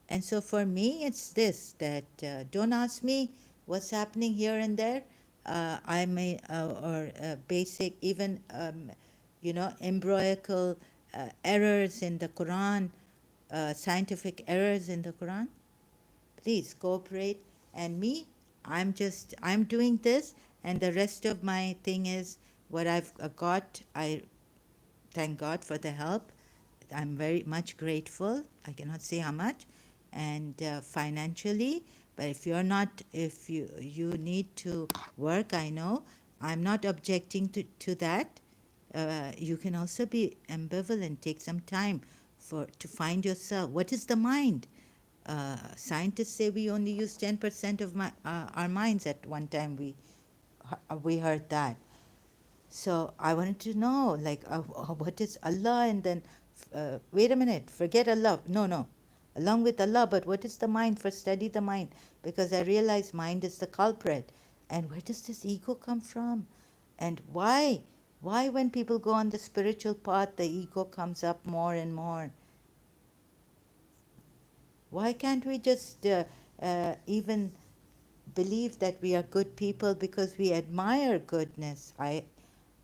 And so for me, it's this, that don't ask me what's happening here and there. I may, or basic, even, embroical errors in the Quran, scientific errors in the Quran. Please cooperate. And me, I'm doing this, and the rest of my thing is what I've got. I thank God for the help. I'm very much grateful. I cannot say how much, and financially. But if you need to work, I know I'm not objecting to that. You can also be ambivalent. Take some time to find yourself. What is the mind? Scientists say we only use 10% of our minds at one time. We heard that. So I wanted to know, like, what is Allah? And then, wait a minute, forget Allah. No. Along with Allah, but what is the mind? First, study the mind, because I realize mind is the culprit. And where does this ego come from? And why? Why, when people go on the spiritual path, the ego comes up more and more? Why can't we just even believe that we are good people because we admire goodness?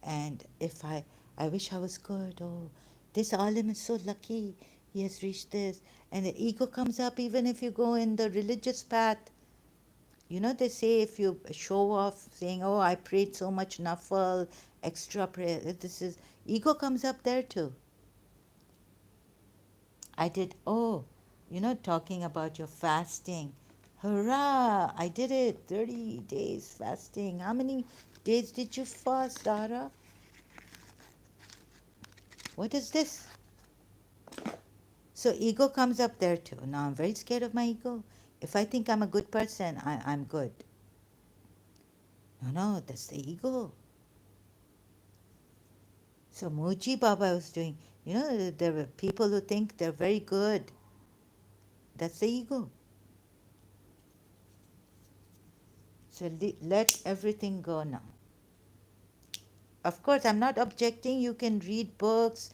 And if I wish I was good. Oh, this alim is so lucky. He has reached this. And the ego comes up even if you go in the religious path. You know, they say if you show off saying, oh, I prayed so much nafal, extra prayer, this is, ego comes up there too. I did, talking about your fasting. Hurrah! I did it. 30 days fasting. How many days did you fast, Dara? What is this? So ego comes up there too. Now I'm very scared of my ego. If I think I'm a good person, I'm good. No, that's the ego. So Muji Baba was doing, there were people who think they're very good. That's the ego. So let everything go now. Of course, I'm not objecting. You can read books,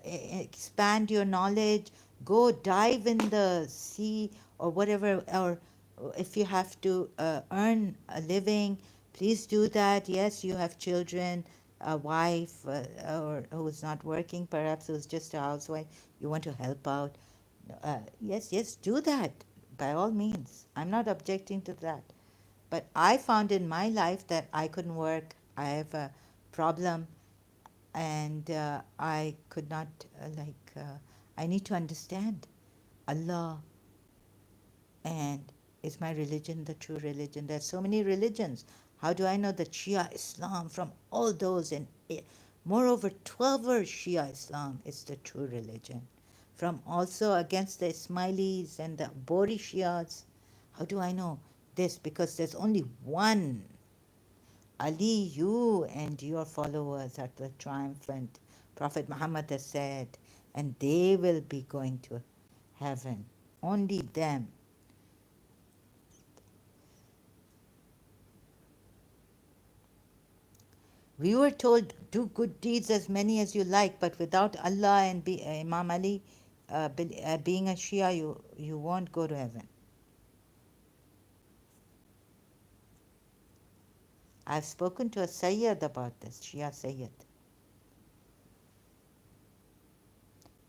expand your knowledge, go dive in the sea or whatever, or if you have to earn a living, please do that. Yes, you have children, a wife, or who's not working, perhaps who's just a housewife, you want to help out. Yes, do that by all means. I'm not objecting to that. But I found in my life that I couldn't work. I have a problem, and I could not, I need to understand Allah, and is my religion the true religion? There's so many religions. How do I know that Shia Islam from all those, and moreover 12 Shia Islam is the true religion? From also against the Ismailis and the Bori Shias. How do I know this? Because there's only one Ali, you and your followers are the triumphant. Prophet Muhammad has said, and they will be going to heaven. Only them. We were told, do good deeds as many as you like, but without Allah and Imam Ali being a Shia, you won't go to heaven. I've spoken to a Sayyid about this, Shia Sayyid.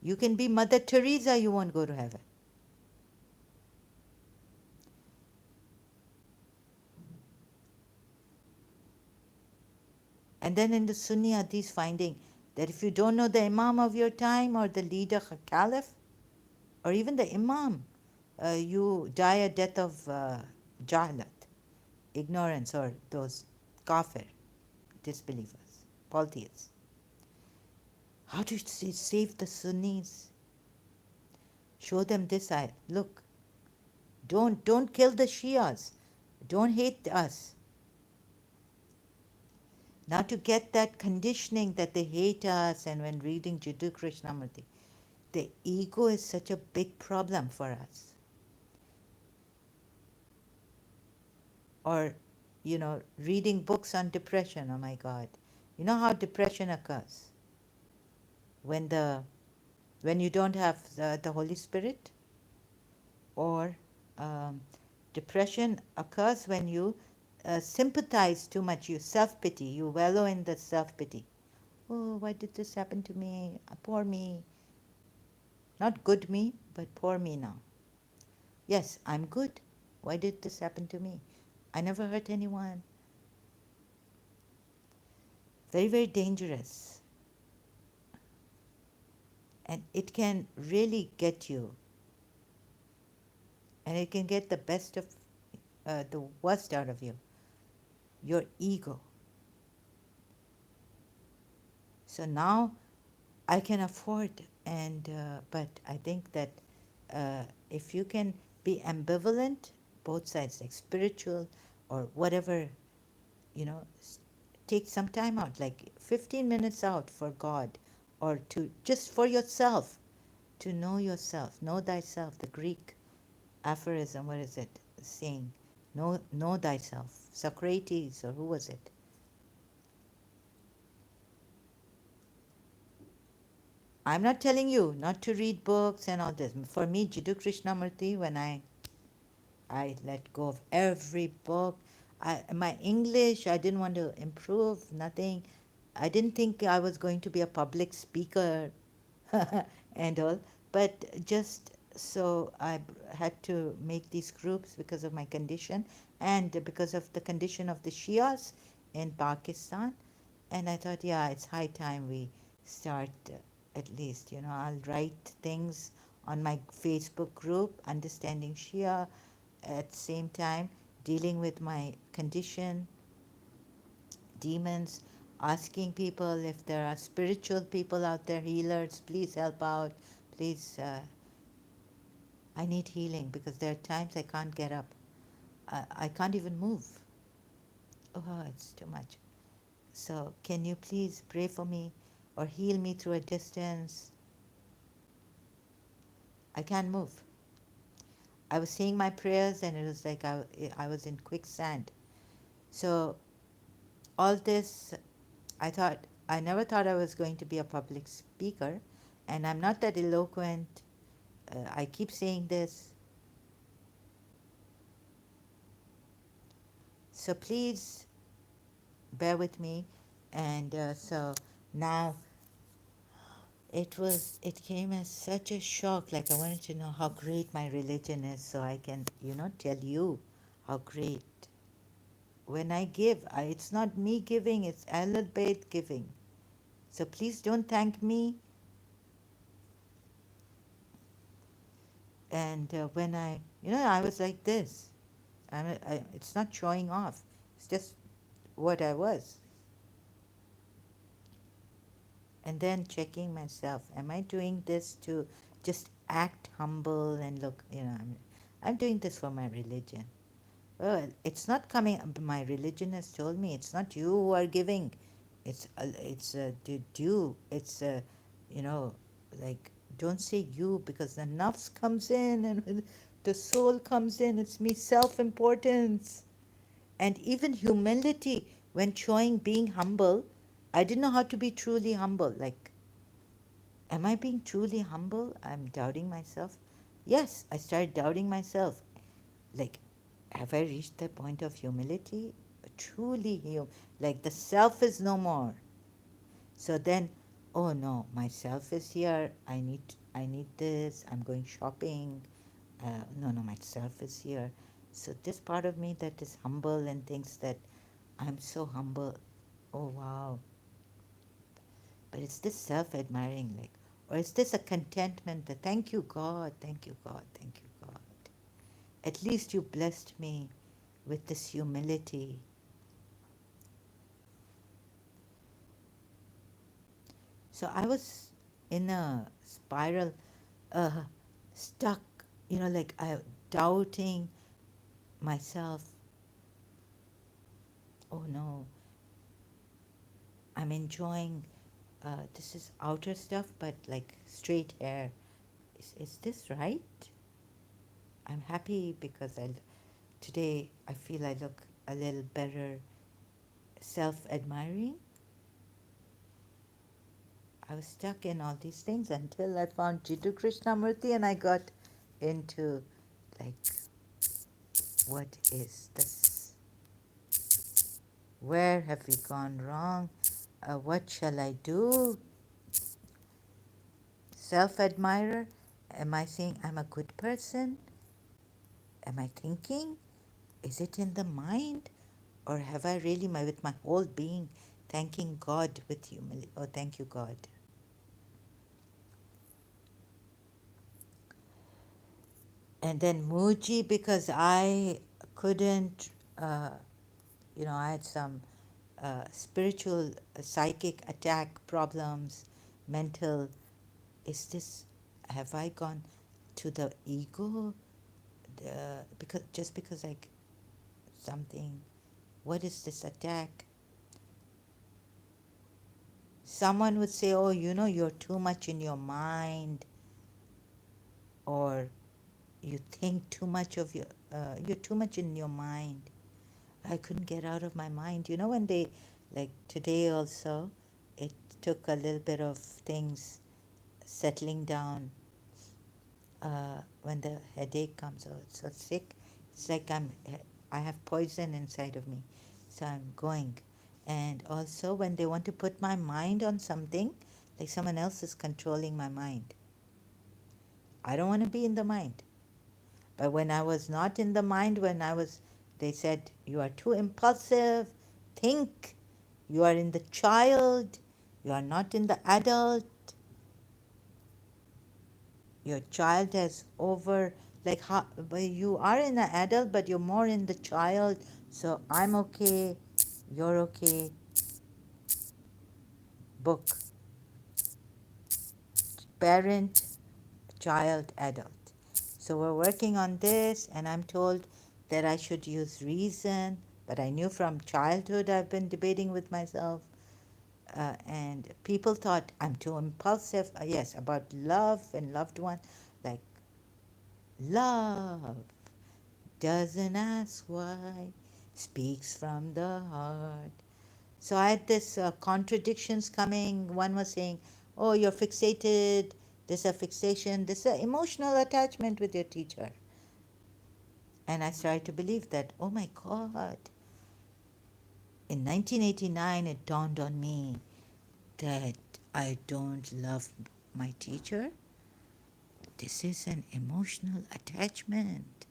You can be Mother Teresa, you won't go to heaven. And then in the Sunni Hadith finding that if you don't know the Imam of your time or the leader, Caliph, or even the Imam, you die a death of jahlat, ignorance, or those kafir, disbelievers, polytheists. How do you save the Sunnis? Show them this ayat. Look, don't kill the Shias. Don't hate us. Now to get that conditioning that they hate us, and when reading Jiddu Krishnamurti, the ego is such a big problem for us. Or, reading books on depression, oh my God. You know how depression occurs? when the when you don't have the Holy Spirit, or um, depression occurs when you sympathize too much, you self pity, you wallow in the self pity. Oh, why did this happen to me? Poor me. Not good me, but poor me now. Yes, I'm good. Why did this happen to me? I never hurt anyone. Very, very dangerous. And it can really get you. And it can get the best of the worst out of you. Your ego. So now I can afford, and but I think that if you can be ambivalent, both sides, like spiritual or whatever, you know, take some time out, like 15 minutes out for God, or to just for yourself, to know yourself, know thyself. The Greek aphorism, what is it saying? Know thyself. Socrates, or who was it? I'm not telling you not to read books and all this. For me, Jiddu Krishnamurti, when I let go of every book. My English, I didn't want to improve, nothing. I didn't think I was going to be a public speaker and all, but just so I had to make these groups because of my condition and because of the condition of the Shias in Pakistan. And I thought, yeah, it's high time we start at least, I'll write things on my Facebook group, Understanding Shia, at the same time dealing with my condition, demons, asking people if there are spiritual people out there, healers, please help out. Please, I need healing because there are times I can't get up. I can't even move. Oh, it's too much. So, can you please pray for me or heal me through a distance? I can't move. I was saying my prayers and it was like I was in quicksand. So, all this, I never thought I was going to be a public speaker, and I'm not that eloquent. I keep saying this. So please bear with me. And so now it came as such a shock. Like I wanted to know how great my religion is so I can, tell you how great. When I give, it's not me giving, it's Ahlul Bayt giving. So please don't thank me. And when I was like this. It's not showing off. It's just what I was. And then checking myself. Am I doing this to just act humble and look, I'm doing this for my religion. Well, it's not coming. My religion has told me it's not you who are giving. It's the due. It's you know, like don't say you because the nafs comes in and when the soul comes in. It's me self-importance. And even humility, when showing being humble, I didn't know how to be truly humble. Like, am I being truly humble? I'm doubting myself. Yes, I started doubting myself. Like, have I reached the point of humility? Truly, like the self is no more. So then, oh no, myself is here. I need this. I'm going shopping. No, myself is here. So this part of me that is humble and thinks that I'm so humble. Oh wow. But is this self admiring, like, or is this a contentment that thank you God, thank you God, thank you God. At least you blessed me with this humility. So I was in a spiral, uh, stuck, like I doubting myself. Oh no, I'm enjoying this is outer stuff, but like straight hair. Is this right? I'm happy because today I feel I look a little better, self-admiring. I was stuck in all these things until I found Jiddu Krishnamurti and I got into like, what is this? Where have we gone wrong? What shall I do? Self admirer? Am I saying I'm a good person? Am I thinking? Is it in the mind? Or have I really, with my whole being, thanking God with humility? Oh, thank you, God. And then Muji, because I couldn't, uh, I had some spiritual, psychic attack problems, mental. Is this, have I gone to the ego? Because just because something, what is this attack? Someone would say, oh, you're too much in your mind, or you think too much of you're too much in your mind. I couldn't get out of my mind. When they, like today also, it took a little bit of things settling down when the headache comes out. So sick. It's like I have poison inside of me. So I'm going. And also when they want to put my mind on something, like someone else is controlling my mind. I don't want to be in the mind. But when I was not in the mind, they said, you are too impulsive, think, you are in the child, you are not in the adult, your child has over, like, how, well, you are in the adult, but you're more in the child, so I'm okay, you're okay. Book, parent, child, adult. So we're working on this, and I'm told that I should use reason, but I knew from childhood I've been debating with myself, and people thought I'm too impulsive. Yes, about love and loved one, like love doesn't ask why, speaks from the heart. So I had this contradictions coming. One was saying, "Oh, you're fixated. There's a fixation. There's an emotional attachment with your teacher." And I started to believe that. Oh my God! In 1989, it dawned on me that I don't love my teacher. This is an emotional attachment.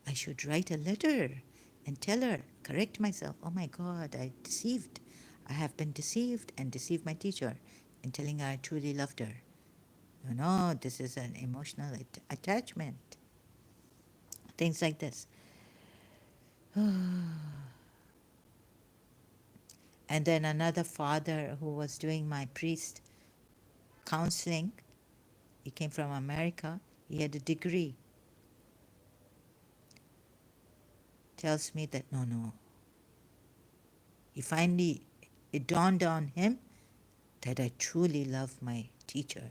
I should write a letter and tell her, correct myself. Oh my God, I deceived. I have been deceived and deceived my teacher in telling her I truly loved her. No, this is an emotional attachment. Things like this. And then another father who was doing my priest counseling, he came from America, he had a degree, tells me that no. He finally, it dawned on him that I truly love my teacher.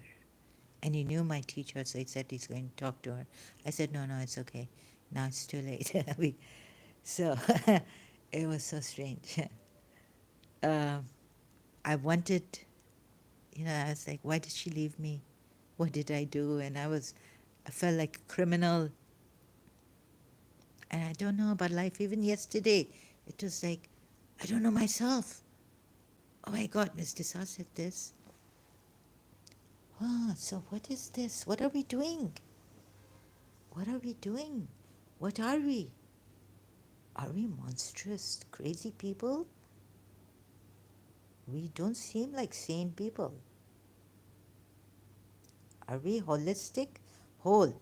And he knew my teacher, so he said he's going to talk to her. I said, no, it's okay. Now it's too late. So it was so strange. uh, I wanted, I was like, why did she leave me? What did I do? And I felt like a criminal. And I don't know about life. Even yesterday, it was like, I don't know myself. Oh my God, Miss Desa said this. Oh, so what is this? What are we doing? What are we doing? What are we? Are we monstrous, crazy people? We don't seem like sane people. Are we holistic? Whole.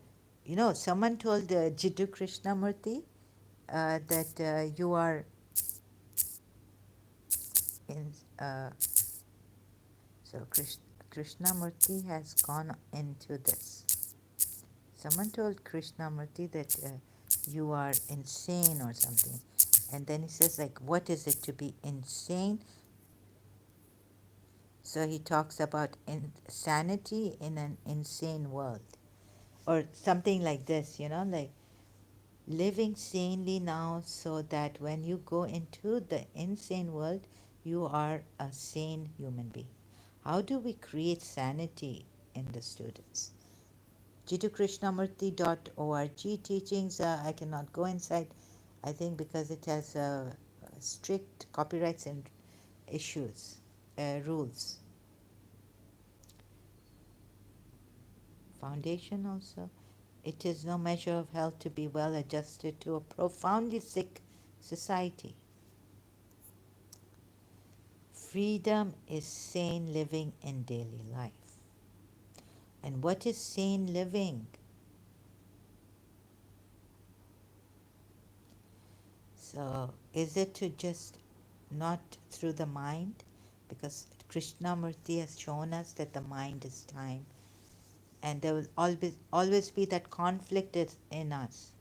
Someone told Jiddu Krishnamurti that you are in. So Krishnamurti has gone into this. Someone told Krishnamurti that you are insane or something. And then he says, like, what is it to be insane? So he talks about insanity in an insane world. Or something like this, like living sanely now so that when you go into the insane world, you are a sane human being. How do we create sanity in the students? jittukrishnamurti.org teachings, I cannot go inside, I think because it has strict copyrights and issues, rules. Foundation also. It is no measure of health to be well adjusted to a profoundly sick society. Freedom is sane living in daily life. And what is sane living? So, is it to just not through the mind? Because Krishnamurti has shown us that the mind is time, and there will always be that conflict in us.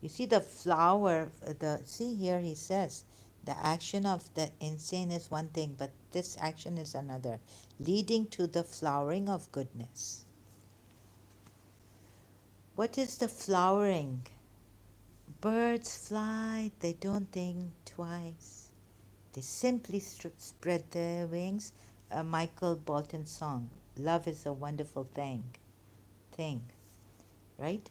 You see the flower, see here he says, the action of the insane is one thing, but this action is another, leading to the flowering of goodness. What is the flowering? Birds fly, they don't think twice. They simply spread their wings. A Michael Bolton song, love is a wonderful thing, right?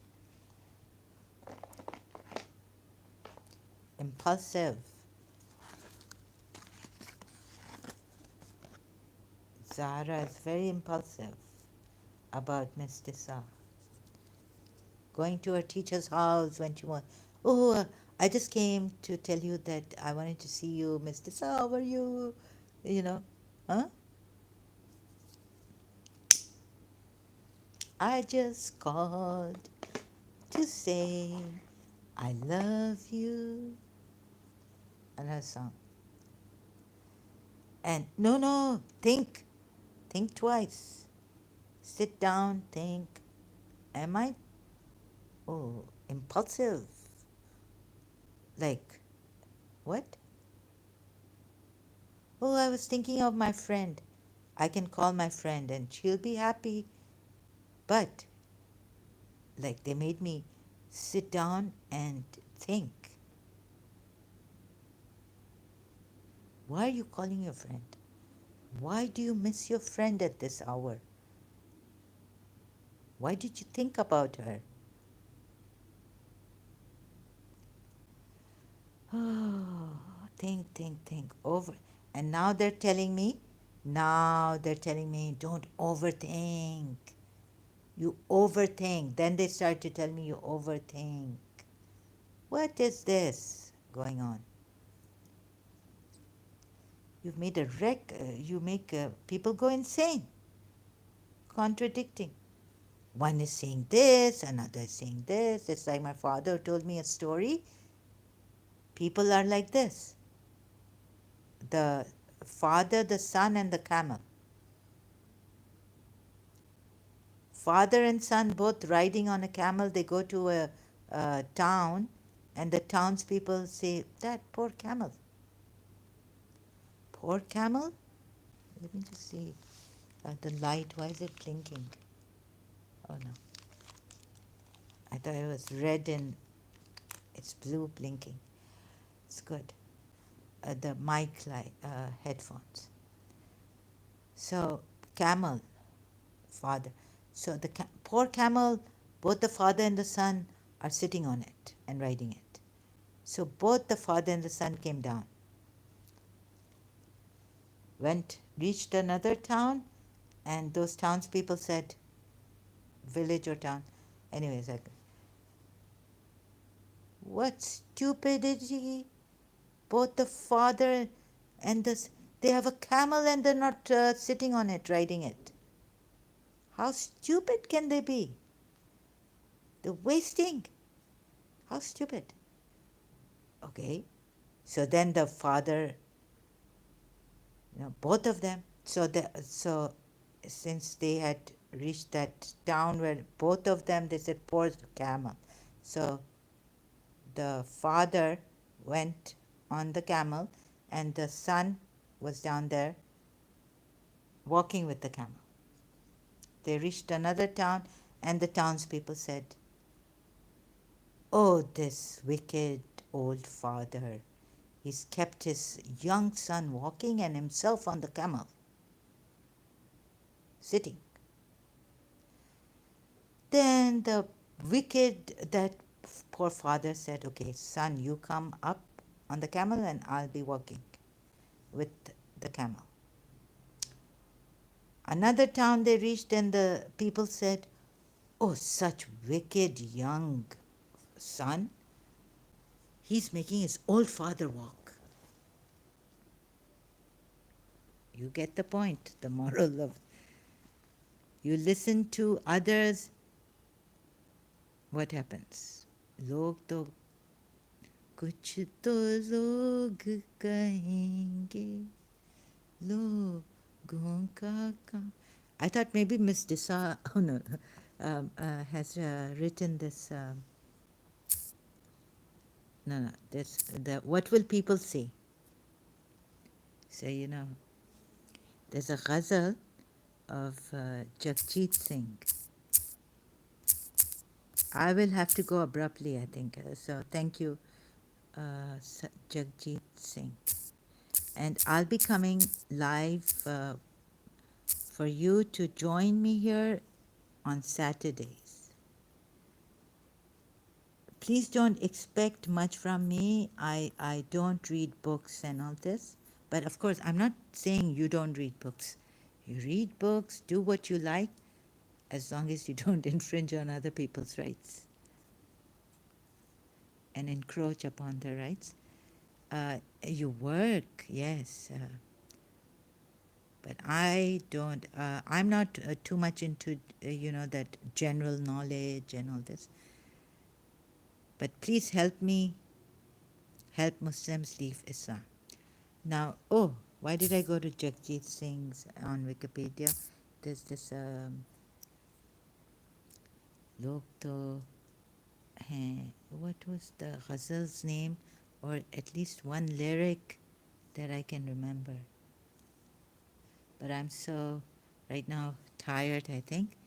Impulsive. Zara is very impulsive about Miss Tissa. Going to her teacher's house when she was, I just came to tell you that I wanted to see you, Miss Tissa, how are you? You know, huh? I just called to say I love you. Another song. And no, think twice. Sit down, think. Am I, impulsive? Like, what? Oh, I was thinking of my friend. I can call my friend and she'll be happy. But, like, they made me sit down and think. Why are you calling your friend? Why do you miss your friend at this hour? Why did you think about her? Oh, think over. And now they're telling me, don't overthink. You overthink. Then they start to tell me you overthink. What is this going on? You've made a wreck. You make people go insane, contradicting. One is saying this, another is saying this. It's like my father told me a story. People are like this. The father, the son, and the camel. Father and son both riding on a camel. They go to a town, and the townspeople say, that poor camel. Poor camel? Let me just see. The light, why is it blinking? Oh no. I thought it was red and it's blue blinking. It's good. The mic light, headphones. So, camel, father. So, the poor camel, both the father and the son are sitting on it and riding it. So, both the father and the son came down. Reached another town, and those townspeople said, village or town, anyways, what stupidity! Both the father and they have a camel and they're not sitting on it, riding it. How stupid can they be? They're wasting. How stupid. Okay. So then the father, both of them. So since they had reached that town where both of them, they said, poor camel. So the father went on the camel and the son was down there walking with the camel. They reached another town and the townspeople said, oh, this wicked old father. He's kept his young son walking and himself on the camel, sitting. Then the that poor father said, okay, son, you come up on the camel and I'll be walking with the camel. Another town they reached, and the people said, oh, such wicked young son. He's making his old father walk. You get the point, the moral of you listen to others, what happens? लोग तो कुछ तो लोग कहेंगे लोगों का काम. I thought maybe Miss Disa oh no, has written this. No, this the what will people say? So there's a ghazal of Jagjit Singh. I will have to go abruptly, I think. So thank you, Jagjit Singh. And I'll be coming live for you to join me here on Saturdays. Please don't expect much from me. I don't read books and all this. But of course, I'm not saying you don't read books. You read books, do what you like, as long as you don't infringe on other people's rights and encroach upon their rights. You work, yes, but I don't. I'm not too much into that general knowledge and all this. But please help me help Muslims leave Islam. Now, why did I go to Jagjit Singh's on Wikipedia? There's this log to hain. What was the ghazal's name, or at least one lyric that I can remember? But I'm so right now tired, I think.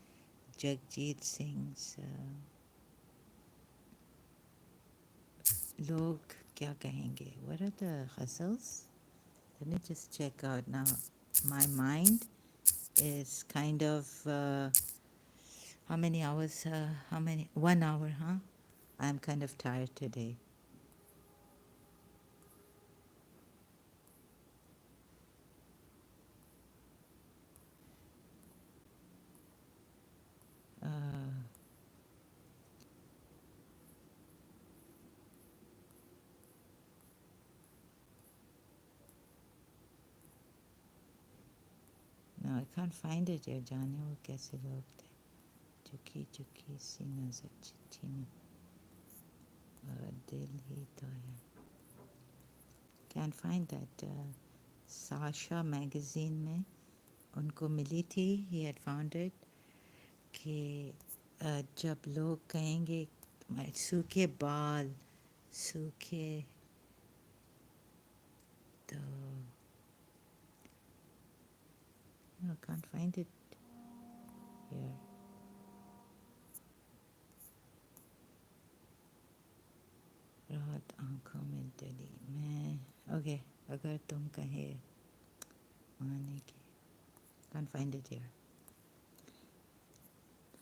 Jagjit Singh's log kya kahenge? What are the ghazals? Let me just check out now. My mind is kind of how many hours? 1 hour, huh? I'm kind of tired today. No, I can't find it here. जाने वो कैसे लोग थे चुकी चुकी सी नजर चिट्ठी में दिल ही तो है. Can't find that. Sasha magazine में उनको मिली थी. He had found it. कि जब लोग कहेंगे तुम्हारे सूखे बाल सूखे तो no, I can't find it here. रात आंखों में डली मैं ओके अगर तुम कहे माने की can't find it here.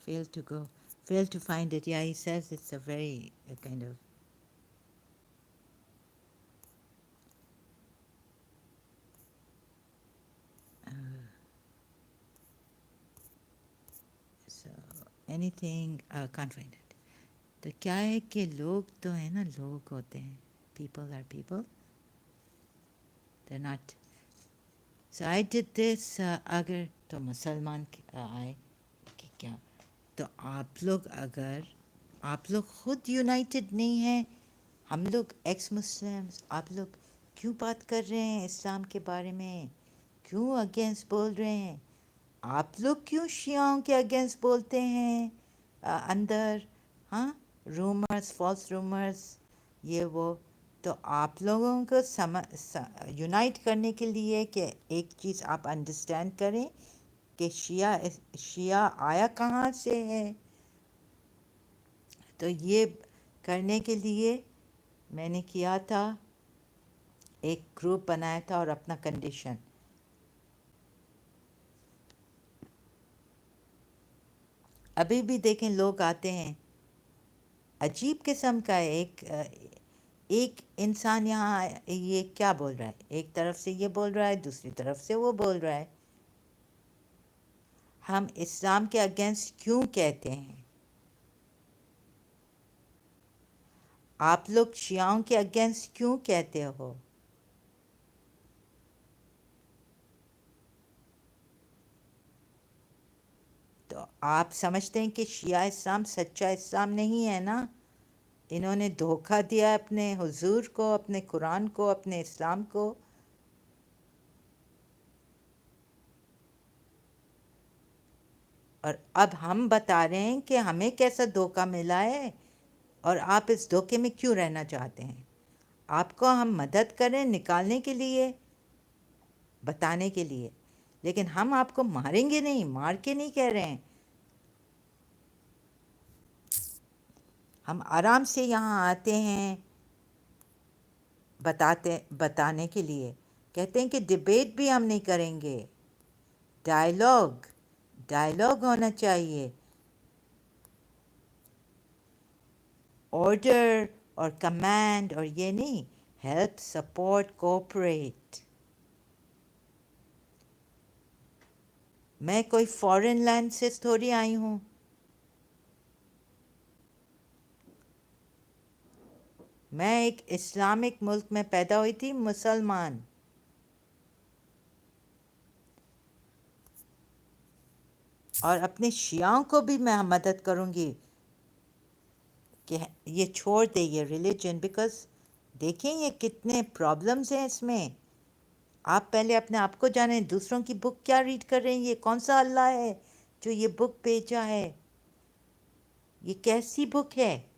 Fail to find it. Yeah, he says it's a very kind of so anything can't find it. तो क्या है कि लोग तो है ना लोग होते हैं. People are people. They're not. So I did this. अगर तो मुसलमान आए कि क्या तो आप लोग खुद यूनाइटेड नहीं हैं. हम लोग एक्स मुस्लिम्स आप लोग क्यों बात कर रहे हैं इस्लाम के बारे में. क्यों अगेंस्ट बोल रहे हैं. आप लोग क्यों शियाओं के अगेंस्ट बोलते हैं अंदर. हाँ, रूमर्स फॉल्स रूमर्स ये वो. तो आप लोगों को यूनाइट करने के लिए कि एक चीज़ आप अंडरस्टैंड करें कि शिया आया कहाँ से है. तो ये करने के लिए मैंने किया था एक ग्रुप बनाया था और अपना कंडीशन। अभी भी देखें लोग आते हैं, अजीब किस्म का है। एक इंसान यहाँ ये क्या बोल रहा है, एक तरफ से ये बोल रहा है, दूसरी तरफ से वो बोल रहा है। हम इस्लाम के अगेंस्ट क्यों कहते हैं? आप लोग शियाओं के अगेंस्ट क्यों कहते हो? तो आप समझते हैं कि शिया इस्लाम सच्चा इस्लाम नहीं है ना? इन्होंने धोखा दिया अपने हुजूर को, अपने कुरान को, अपने इस्लाम को। और अब हम बता रहे हैं कि हमें कैसा धोखा मिला है और आप इस धोखे में क्यों रहना चाहते हैं। आपको हम मदद करें निकालने के लिए, बताने के लिए, लेकिन हम आपको मारेंगे नहीं, मार के नहीं कह रहे हैं। हम आराम से यहाँ आते हैं बताने के लिए। कहते हैं कि डिबेट भी हम नहीं करेंगे, डायलॉग डायलॉग होना चाहिए। ऑर्डर और कमांड और ये नहीं, हेल्प सपोर्ट कोऑपरेट। मैं कोई फॉरेन लैंड से थोड़ी आई हूँ। मैं एक इस्लामिक मुल्क में पैदा हुई थी, मुसलमान। और अपने शियाओं को भी मैं मदद करूँगी कि ये छोड़ दे ये रिलीजन, बिकॉज देखें ये कितने प्रॉब्लम्स हैं इसमें। आप पहले अपने आप को जानें, दूसरों की बुक क्या रीड कर रहे हैं, ये कौन सा अल्लाह है जो ये बुक भेजा है, ये कैसी बुक है।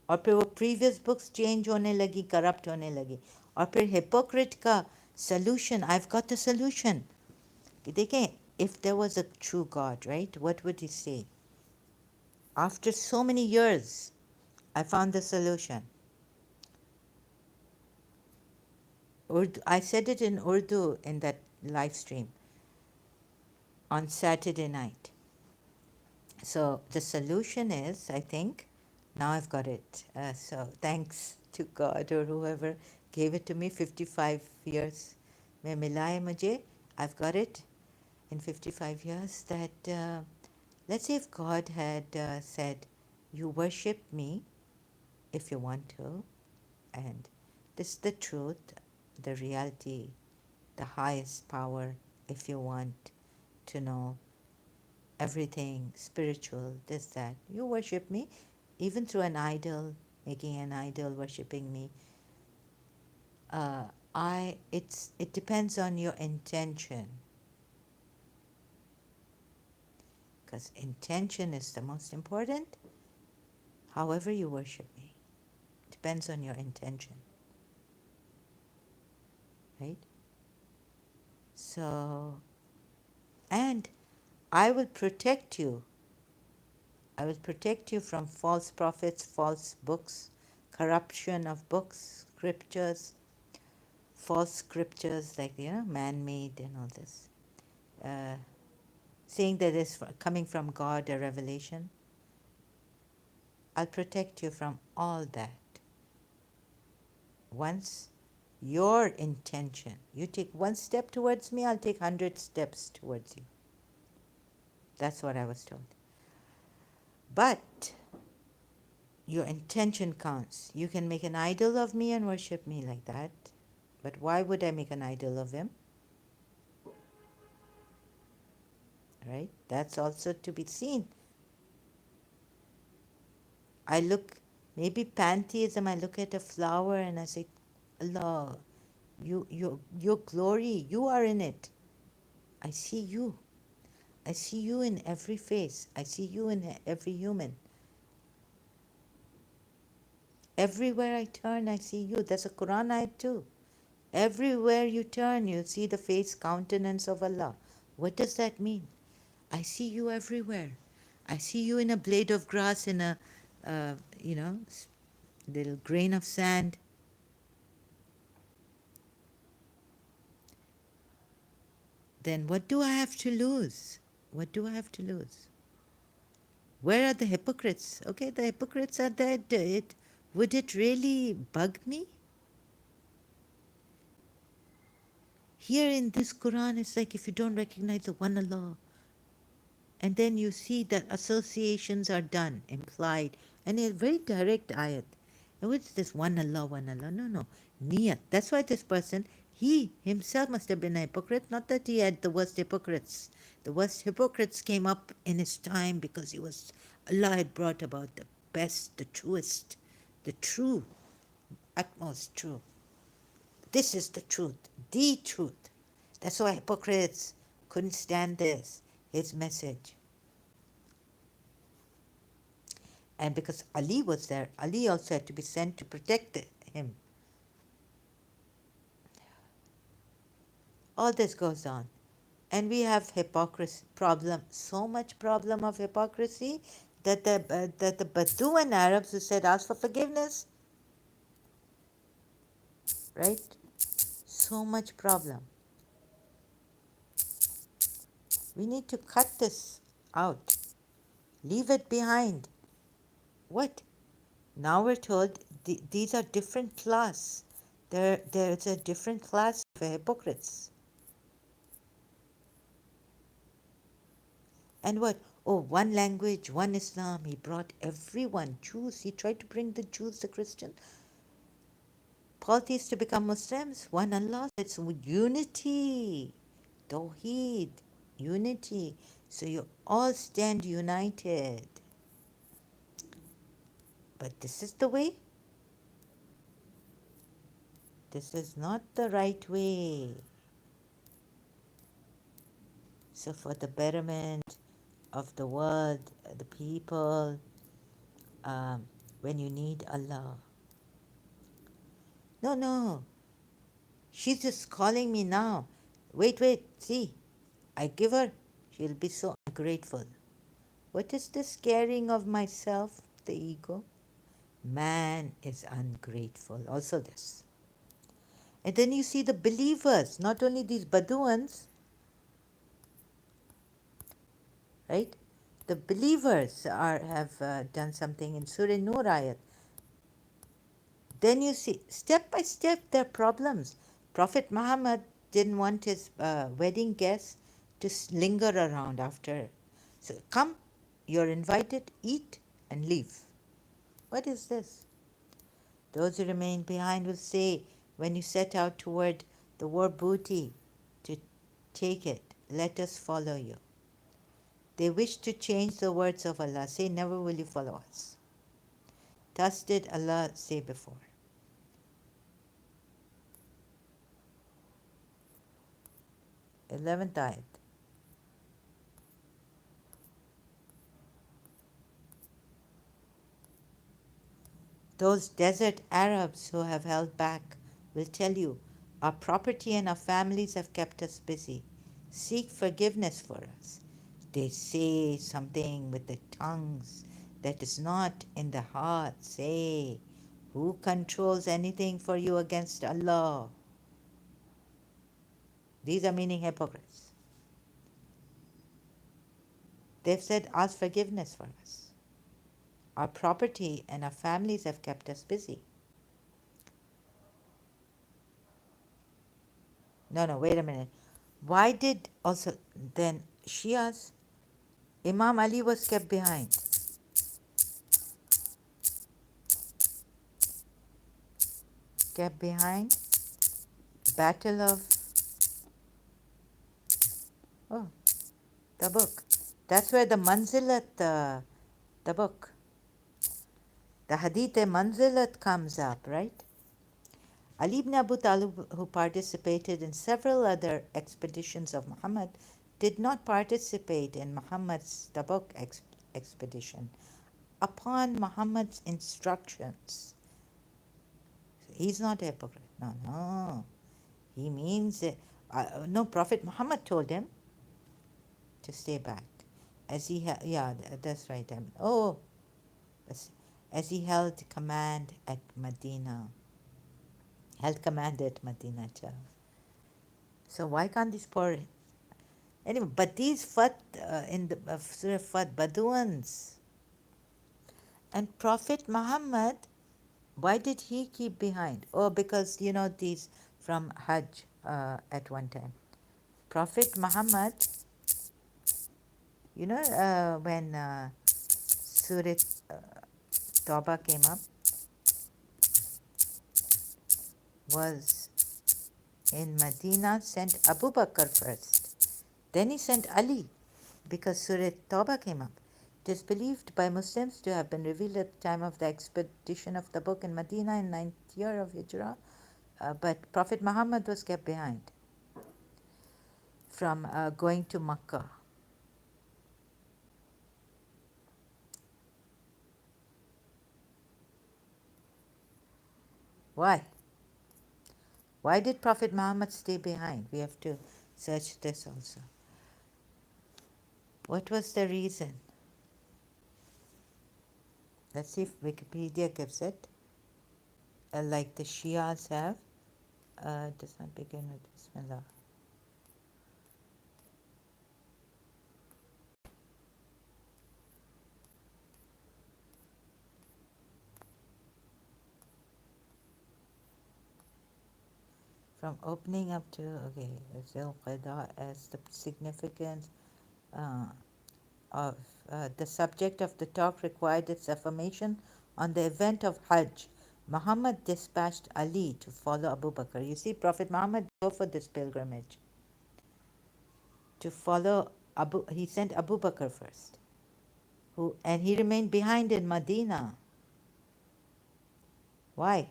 और फिर वो प्रीवियस बुक्स चेंज होने लगी, करप्ट होने लगी। और फिर हिपोक्रेट का solution, I have got a solution, कि देखें, if there was a true god, right, what would he say? After so many years I found the solution. Urdu, I said it in Urdu in that live stream on Saturday night. So the solution is, I think, now I've got it. So thanks to God or whoever gave it to me 55 years. में मिला है मुझे. I've got it in 55 years that let's say if God had said, you worship me if you want to, and this is the truth, the reality, the highest power, if you want to know everything spiritual, this, that. You worship me, even through an idol, making an idol, worshiping me. It depends on your intention, because intention is the most important. However you worship me, depends on your intention, right? So, and I will protect you. I will protect you from false prophets, false books, corruption of books, scriptures, false scriptures like, man-made and all this. Uh, saying that it's coming from God, a revelation. I'll protect you from all that. Once your intention, you take one step towards me, I'll take 100 steps towards you. That's what I was told. But your intention counts. You can make an idol of me and worship me like that. But why would I make an idol of him? Right? That's also to be seen. I look, maybe pantheism, I look at a flower and I say, Allah, your glory, you are in it. I see you. I see you in every face. I see you in every human. Everywhere I turn, I see you. That's a Quran ayat too. Everywhere you turn, you see the face, countenance of Allah. What does that mean? I see you everywhere. I see you in a blade of grass, in a, little grain of sand. then what do I have to lose? What do I have to lose? Where are the hypocrites? Okay, the hypocrites are there. Would it really bug me? Here in this Quran, it's like if you don't recognize the one Allah, and then you see that associations are done, implied, and a very direct ayat. And what's this one Allah, one Allah? No, no. Niyat. That's why this person, he himself must have been a hypocrite, not that he had the worst hypocrites. The worst hypocrites came up in his time because Allah had brought about the best, the truest, the true, utmost true. This is the truth, the truth. That's why hypocrites couldn't stand this, his message. And because Ali was there, Ali also had to be sent to protect him. All this goes on. And we have hypocrisy problem, so much problem of hypocrisy that the Bedouin Arabs who said ask for forgiveness, right? So much problem. We need to cut this out. Leave it behind. What? Now we're told these are different class. There's a different class of hypocrites. And what? Oh, one language, one Islam. He brought everyone. Jews. He tried to bring the Jews, the Christians, polytheists to become Muslims. One Allah. It's unity. Tawhid. Unity. So you all stand united. But this is the way. This is not the right way. So for the betterment of the world, the people, when you need Allah. No, no. She's just calling me now. Wait, see. I give her. She'll be so ungrateful. What is this caring of myself, the ego? Man is ungrateful. Also this. And then you see the believers, not only these Bedouins, right? The believers have done something in Surah Nur ayat. Then you see, step by step, their problems. Prophet Muhammad didn't want his wedding guests to linger around after. So come, you're invited, eat, and leave. What is this? Those who remain behind will say, when you set out toward the war booty to take it, let us follow you. They wish to change the words of Allah. Say, never will you follow us. Thus did Allah say before. 11th ayat. Those desert Arabs who have held back will tell you, our property and our families have kept us busy. Seek forgiveness for us. They say something with their tongues that is not in the heart. Say, who controls anything for you against Allah? These are meaning hypocrites. They've said, ask forgiveness for us. Our property and our families have kept us busy. No, wait a minute. Why did also then Shias, Imam Ali was kept behind? Kept behind? Battle of, oh, Tabuk. That's where the Manzilat, the book, the Hadith Manzilat comes up, right? Ali ibn Abu Talib, who participated in several other expeditions of Muhammad, did not participate in Muhammad's Tabuk expedition. Upon Muhammad's instructions, he's not a hypocrite. No. He means, no, Prophet Muhammad told him to stay back. Yeah, that's right. As he held command at Medina. Held command at Medina. So why can't these poor Anyway, but these in the Surah Fat Baduans and Prophet Muhammad, why did he keep behind? Oh, because these from Hajj at one time. Prophet Muhammad, when Surah uh, Tawbah came up, was in Medina, sent Abu Bakr first. Then he sent Ali because Surah Tawbah came up. It is believed by Muslims to have been revealed at the time of the expedition of the book in Medina in 9th year of Hijrah, but Prophet Muhammad was kept behind from going to Makkah. Why? Why did Prophet Muhammad stay behind? We have to search this also. What was the reason? Let's see if Wikipedia gives it, like the Shias have. Does not begin with Bismillah. From opening up to, okay, Zil Qada as the significance uh, of the subject of the talk required its affirmation on the event of Hajj. Muhammad dispatched Ali to follow Abu Bakr. You see, Prophet Muhammad go for this pilgrimage to follow Abu. He sent Abu Bakr first, and he remained behind in Medina. Why?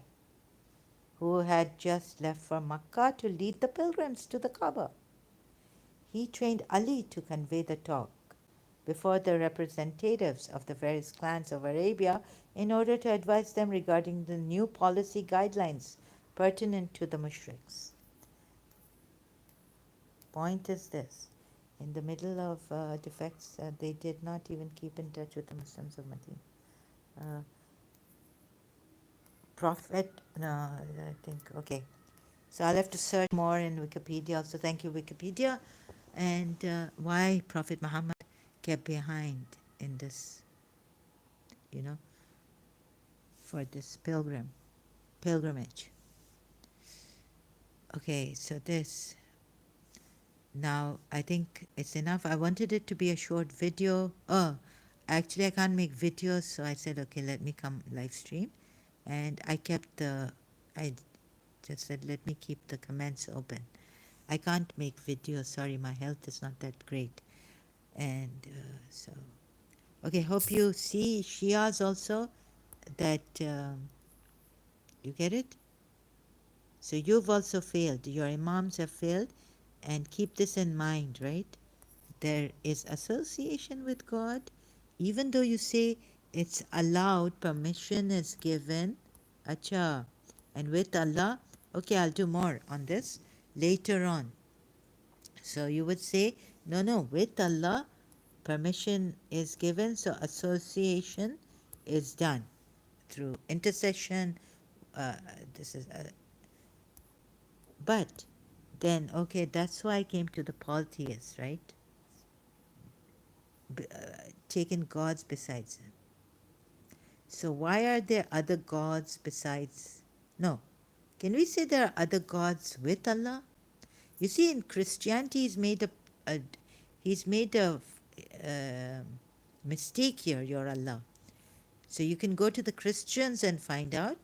Who had just left for Makkah to lead the pilgrims to the Kaaba. He trained Ali to convey the talk before the representatives of the various clans of Arabia in order to advise them regarding the new policy guidelines pertinent to the mushriks. Point is this: in the middle of defects, they did not even keep in touch with the Muslims of Medina. Uh, Prophet, no, I think, okay. So I'll have to search more in Wikipedia also. Thank you, Wikipedia. And why Prophet Muhammad kept behind in this, you know, for this pilgrimage. Okay, so this. Now, I think it's enough. I wanted it to be a short video. Oh, actually, I can't make videos, so I said, okay, let me come live stream. And I just said, let me keep the comments open. I can't make videos. Sorry, my health is not that great. And so, okay, hope you see Shias also that you get it. So you've also failed. Your imams have failed, and keep this in mind, right? There is association with God, even though you say it's allowed, permission is given. Acha, and with Allah, okay, I'll do more on this later on. So you would say, no, no, with Allah, permission is given, so association is done through intercession. Uh, this is, but then, okay, that's why I came to the polytheists, right? Taken gods besides him. So why are there other gods besides? No. Can we say there are other gods with Allah? You see, in Christianity, a he's made a mistake here. Your Allah. So you can go to the Christians and find out.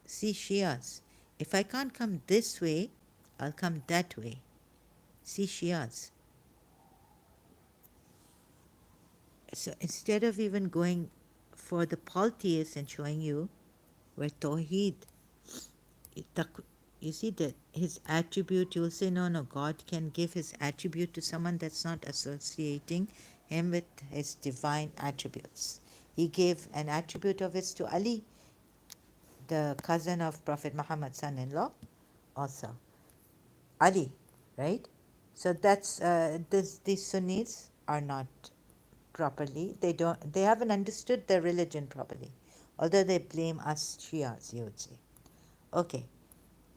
See, Shias. If I can't come this way, I'll come that way. See, Shias. So instead of even going for the polytheists and showing you where Tawhid, you see that his attribute, you will say, no, no, God can give his attribute to someone that's not associating him with his divine attributes. He gave an attribute of his to Ali, the cousin of Prophet Muhammad, son in law, also. Ali, right? So that's these Sunnis are not properly. They haven't understood their religion properly. Although they blame us Shias, you would say. Okay.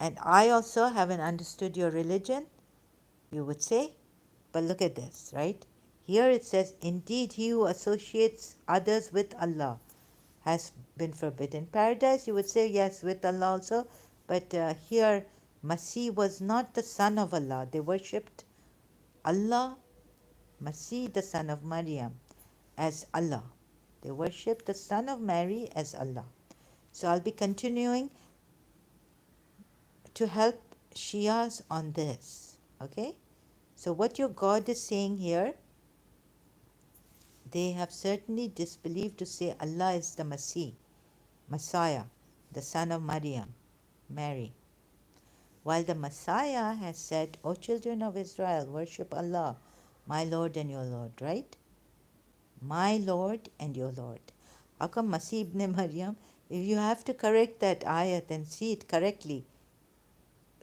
And I also haven't understood your religion, you would say. But look at this, right? Here it says, indeed, he who associates others with Allah has been forbidden paradise. You would say, yes, with Allah also. But here, Masih was not the son of Allah. They worshipped Allah, Masih, the son of Maryam, as Allah. They worshipped the son of Mary as Allah. So I'll be continuing to help Shias on this. Okay? So what your God is saying here, they have certainly disbelieved to say Allah is the Masih, Messiah, the son of Maryam, Mary. While the Messiah has said, O children of Israel, worship Allah, my Lord and your Lord, right? My Lord and your Lord. How come Masih ibn Maryam? If you have to correct that ayat and see it correctly,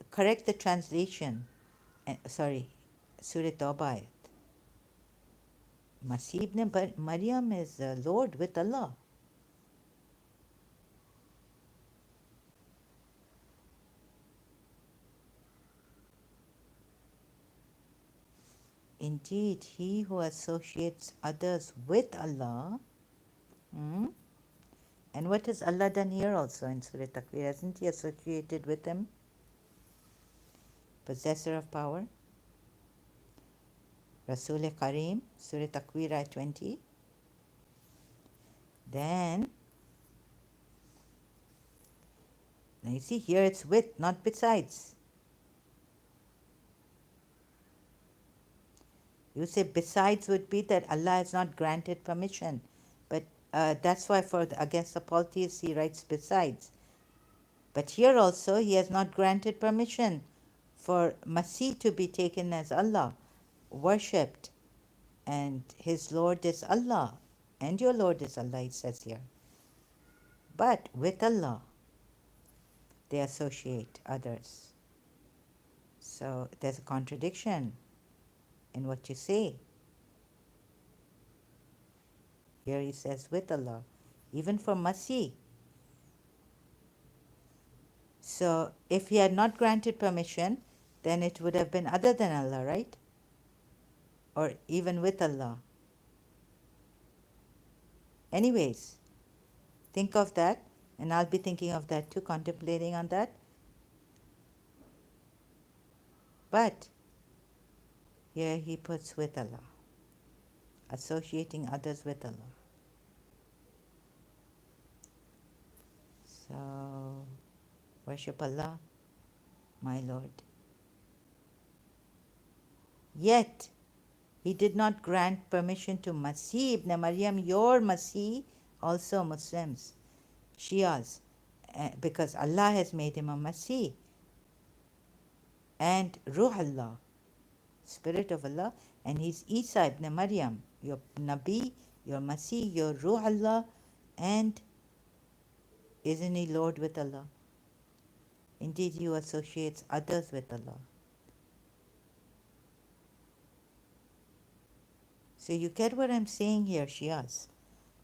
correct the translation. Sorry, Surah Tawbah ayat. Masih ibn Maryam is Lord with Allah. Indeed, he who associates others with Allah. Hmm? And what has Allah done here also in Surah Takwir? Hasn't he associated with him? Possessor of power. Rasul Kareem, Surah Takwir ayat 20. Then, now you see here it's with, not besides. You say besides would be that Allah has not granted permission. But that's why for against the polytheists he writes besides. But here also he has not granted permission for Masih to be taken as Allah, worshipped. And his Lord is Allah. And your Lord is Allah, it says here. But with Allah, they associate others. So there's a contradiction in what you say. Here he says with Allah, even for Masih. So if he had not granted permission, then it would have been other than Allah, right? Or even with Allah. Anyways, think of that, and I'll be thinking of that too, contemplating on that. But here he puts with Allah, associating others with Allah. So, worship Allah, my Lord. Yet, he did not grant permission to Masih ibn Maryam, your Masih, also Muslims, Shias, because Allah has made him a Masih. And Ruh Allah, Spirit of Allah, and he's Isa ibn Maryam, your Nabi, your Masih, your Ruh Allah, and isn't he Lord with Allah? Indeed, he associates others with Allah. So you get what I'm saying here, Shias.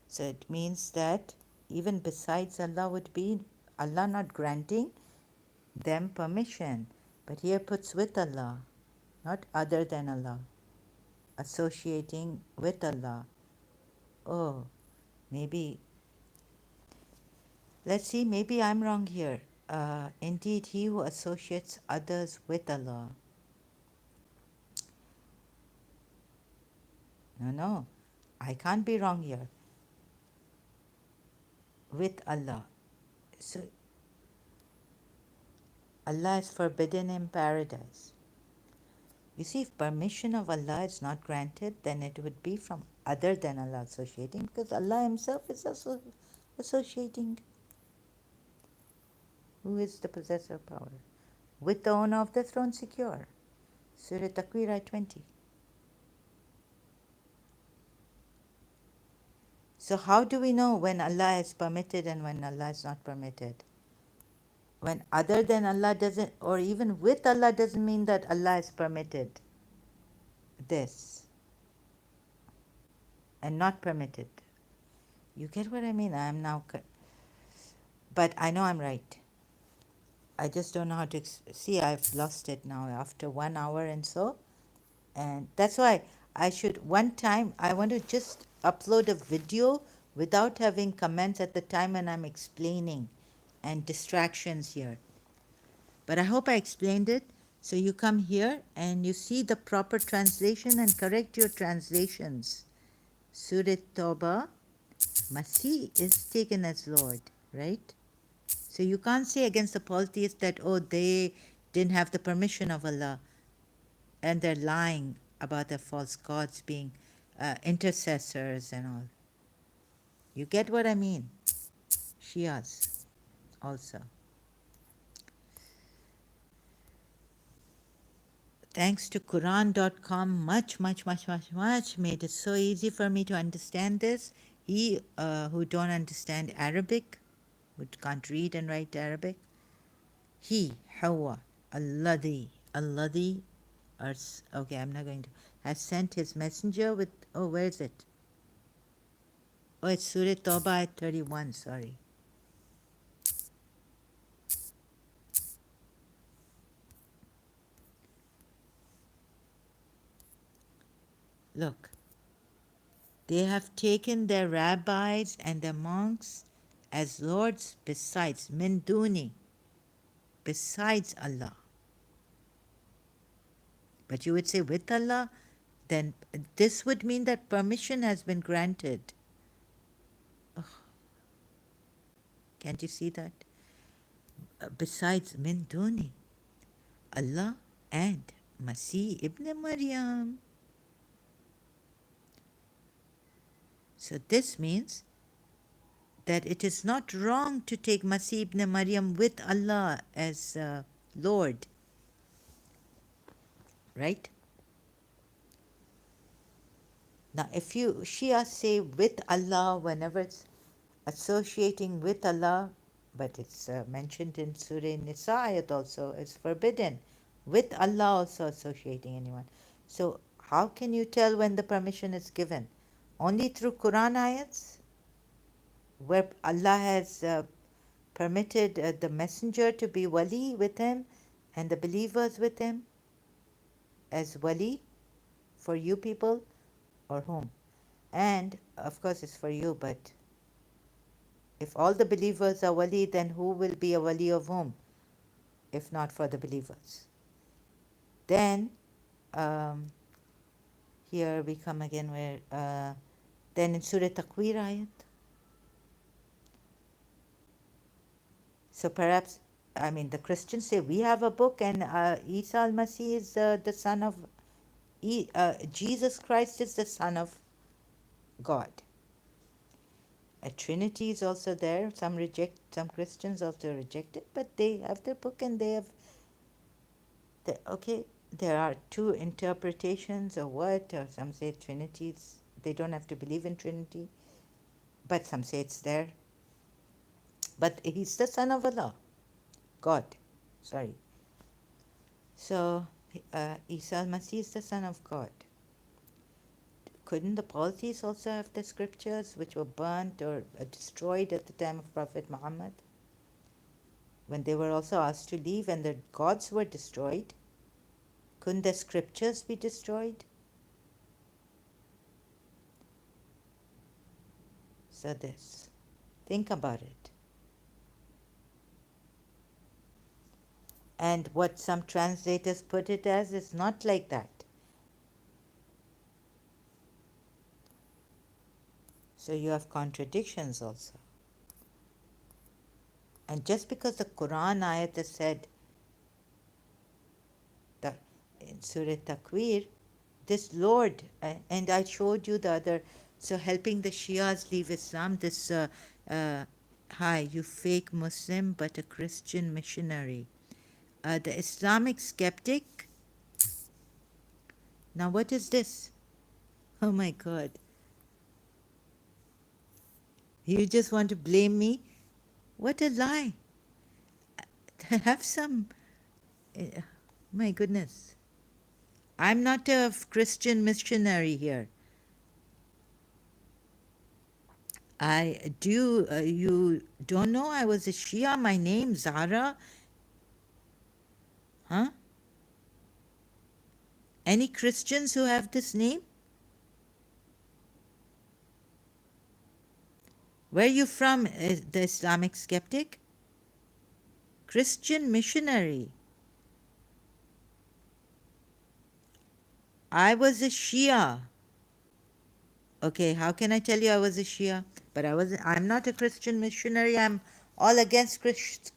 So it means that even besides Allah would be Allah not granting them permission. But here puts with Allah, not other than Allah. Associating with Allah. Oh, maybe, let's see, maybe I'm wrong here. Indeed, he who associates others with Allah. No, I can't be wrong here. With Allah. So Allah has forbidden him paradise. You see, if permission of Allah is not granted, then it would be from other than Allah associating, because Allah himself is also associating. Who is the possessor of power? With the owner of the throne secure. Surah Takwir ayat 20. So how do we know when Allah is permitted and when Allah is not permitted? When other than Allah doesn't, or even with Allah doesn't mean that Allah is permitted this and not permitted. You get what I mean? I am now, but I know I'm right. I just don't know how to see. I've lost it now after 1 hour and so, and that's why I should one time. I want to just upload a video without having comments at the time when I'm explaining, and distractions here. But I hope I explained it. So you come here and you see the proper translation and correct your translations. Surah Toba, Masih is taken as Lord, right? So you can't say against the polytheists that, oh, they didn't have the permission of Allah and they're lying about their false gods being intercessors and all. You get what I mean? Shias also. Thanks to Quran.com, much made it so easy for me to understand this. He who don't understand Arabic, who can't read and write Arabic, he, Hawa, Alladhi, okay, I'm not going to, has sent his messenger with, oh, where is it? Oh, it's Surah Tawbah at 31, sorry. Look, they have taken their rabbis and their monks as lords besides min duni, besides Allah. But you would say with Allah, then this would mean that permission has been granted. Oh, can't you see that? Besides min duni, Allah and Masih ibn Maryam. So this means that it is not wrong to take Masih ibn Maryam with Allah as Lord, right? Now, if you Shia say with Allah whenever it's associating with Allah, but it's mentioned in Surah Nisa ayat also, it's forbidden. With Allah also associating anyone. So how can you tell when the permission is given? Only through Quran ayats, where Allah has permitted the messenger to be wali with him and the believers with him as wali for you people, or whom? And of course it's for you, but if all the believers are wali, then who will be a wali of whom, if not for the believers? Then um, here we come again where then in Surah Takwir ayat. So perhaps, I mean, the Christians say we have a book and Isa al-Masih is the son of, Jesus Christ is the son of God. A Trinity is also there. Some Christians also reject it, but they have their book and they have, okay, there are two interpretations or what, or some say Trinities. They don't have to believe in Trinity, but some say it's there. But he's the son of Allah, God, sorry. So Isa al-Masih is the son of God. Couldn't the polytheists also have the scriptures which were burnt or destroyed at the time of Prophet Muhammad? When they were also asked to leave and the gods were destroyed, couldn't the scriptures be destroyed? So this, think about it. And what some translators put it as is not like that. So you have contradictions also. And just because the Quran ayat has said that in Surah Takwir, this Lord, and I showed you the other, so helping the Shias leave Islam, this, hi, you fake Muslim but a Christian missionary. The Islamic skeptic, now what is this? Oh my God. You just want to blame me? What a lie. Have some, my goodness. I'm not a Christian missionary here. You don't know I was a Shia. My name, Zara. Huh? Any Christians who have this name? Where are you from, the Islamic skeptic? Christian missionary. I was a Shia. Okay, how can I tell you I was a Shia? But I'm not a Christian missionary. I'm all against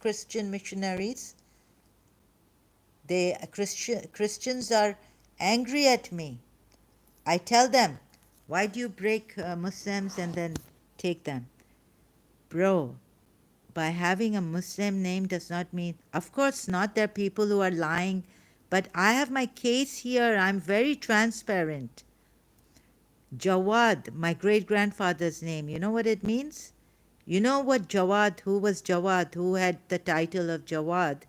Christian missionaries. Christians are angry at me. I tell them, why do you break Muslims and then take them? Bro, by having a Muslim name does not mean, of course not, there are people who are lying, but I have my case here. I'm very transparent. Jawad, my great grandfather's name, you know what it means? You know what Jawad, who was Jawad, who had the title of Jawad?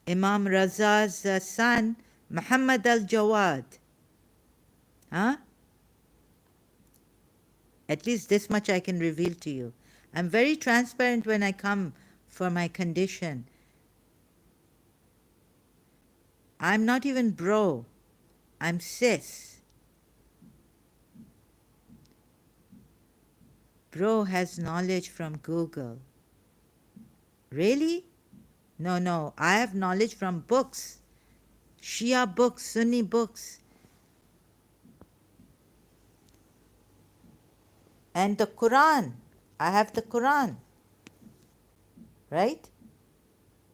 Imam Raza's son, Muhammad al Jawad. Huh? At least this much I can reveal to you. I'm very transparent when I come for my condition. I'm not even bro, I'm sis. Bro has knowledge from Google. Really? No, no, I have knowledge from books. Shia books, Sunni books. And the Quran. I have the Quran. Right?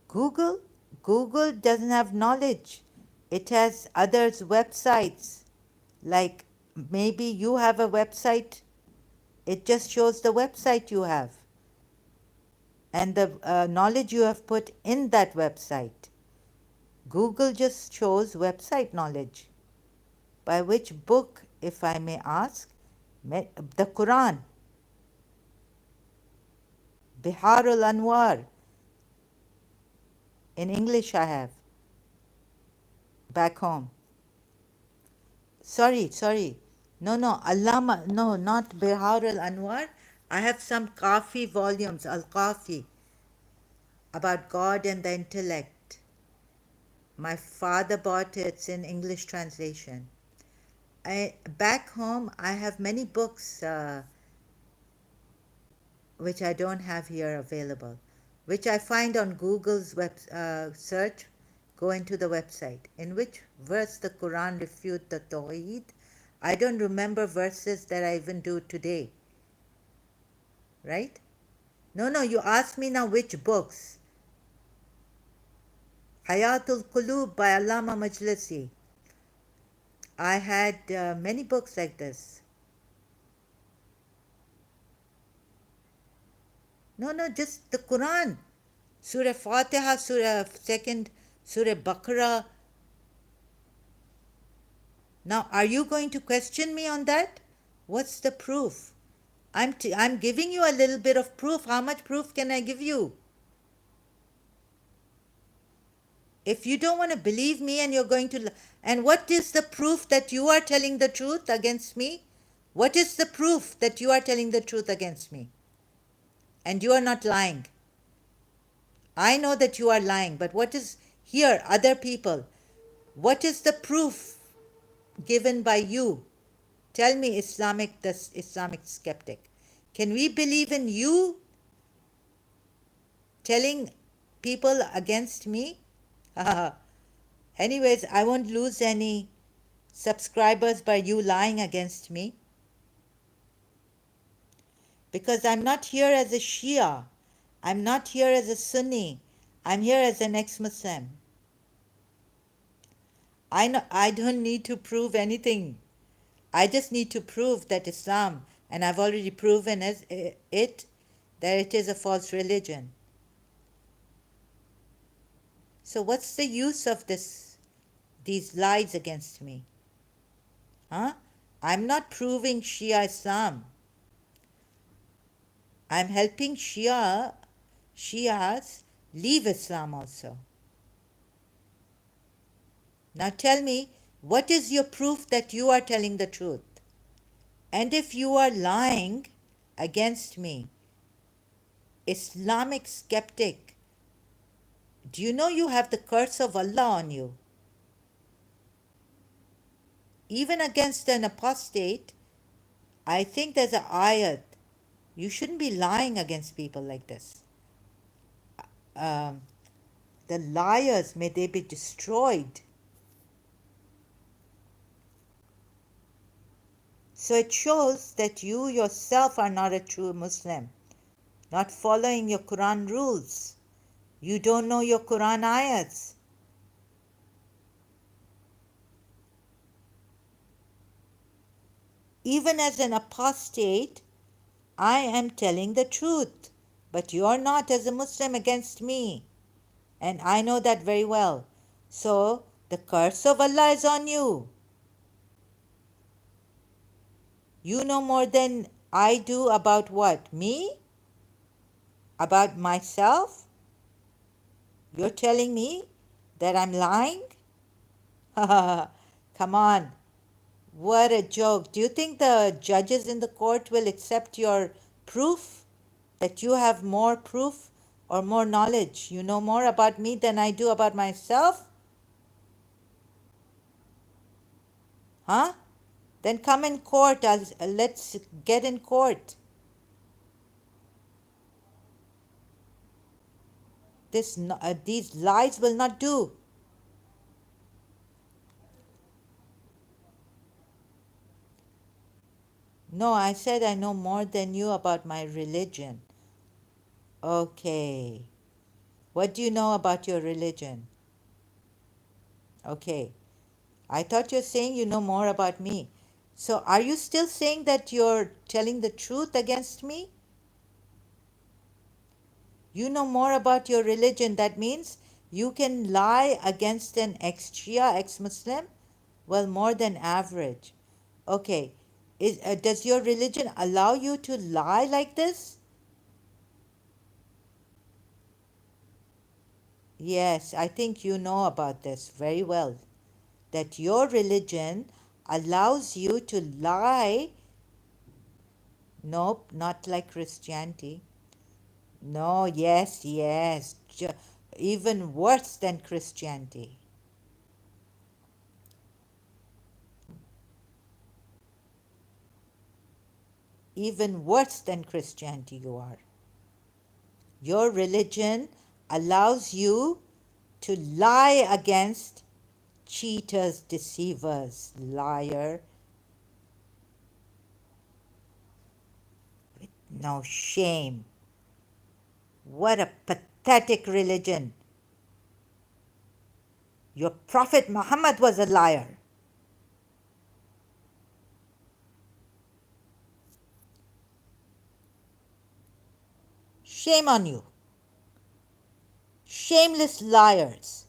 Google? Google doesn't have knowledge. It has others' websites. Like maybe you have a website, it just shows the website you have and the knowledge you have put in that website. Google just shows website knowledge. By which book, if I may ask? The Quran. Biharul Anwar. In English I have. Back home. Sorry. No, Allama, no, not Biharul Anwar. I have some Kafi volumes, Al-Kafi, about God and the intellect. My father bought it. It's in English translation. Back home, I have many books which I don't have here available, which I find on Google's web search. Go into the website. In which verse the Quran refute the Tawhid? I don't remember verses that I even do today. Right? No, you ask me now which books. Hayatul Qulub by Allama Majlisi. I had many books like this. No, just the Quran. Surah Fatiha, Surah 2nd, Surah Baqarah. Now, are you going to question me on that? What's the proof? I'm giving you a little bit of proof. How much proof can I give you? If you don't want to believe me and you're going to... And what is the proof that you are telling the truth against me? What is the proof that you are telling the truth against me? And you are not lying. I know that you are lying, but what is here, other people? What is the proof given by you? Tell me, the Islamic skeptic. Can we believe in you telling people against me? Anyways, I won't lose any subscribers by you lying against me. Because I'm not here as a Shia. I'm not here as a Sunni. I'm here as an ex-Muslim. I don't need to prove anything. I just need to prove that Islam, and I've already proven that it is a false religion. So what's the use of these lies against me? Huh? I'm not proving Shia Islam. I'm helping Shias leave Islam also. Now tell me, what is your proof that you are telling the truth? And if you are lying against me, Islamic skeptic, Do you know you have the curse of Allah on you? Even against an apostate, I think there's an ayat. You shouldn't be lying against people like this. Um, the liars, may they be destroyed. So it shows that you yourself are not a true Muslim, not following your Quran rules. You don't know your Quran ayats. Even as an apostate, I am telling the truth, but you're not as a Muslim against me, and I know that very well. So the curse of Allah is on you. You know more than I do about what? Me? About myself? You're telling me that I'm lying? Come on. What a joke. Do you think the judges in the court will accept your proof? That you have more proof or more knowledge? You know more about me than I do about myself? Huh? Then come in court. Let's get in court. These lies will not do. No, I said I know more than you about my religion. Okay. What do you know about your religion? Okay. I thought you're saying you know more about me. So are you still saying that you're telling the truth against me? You know more about your religion. That means you can lie against an ex-Shia, ex-Muslim? Well, more than average. Okay. Does your religion allow you to lie like this? Yes, I think you know about this very well. That your religion allows you to lie. Nope, not like Christianity. No, yes, yes. Even worse than Christianity. Even worse than Christianity, you are. Your religion allows you to lie against cheaters, deceivers, liar. No shame. What a pathetic religion. Your Prophet Muhammad was a liar. Shame on you. Shameless liars.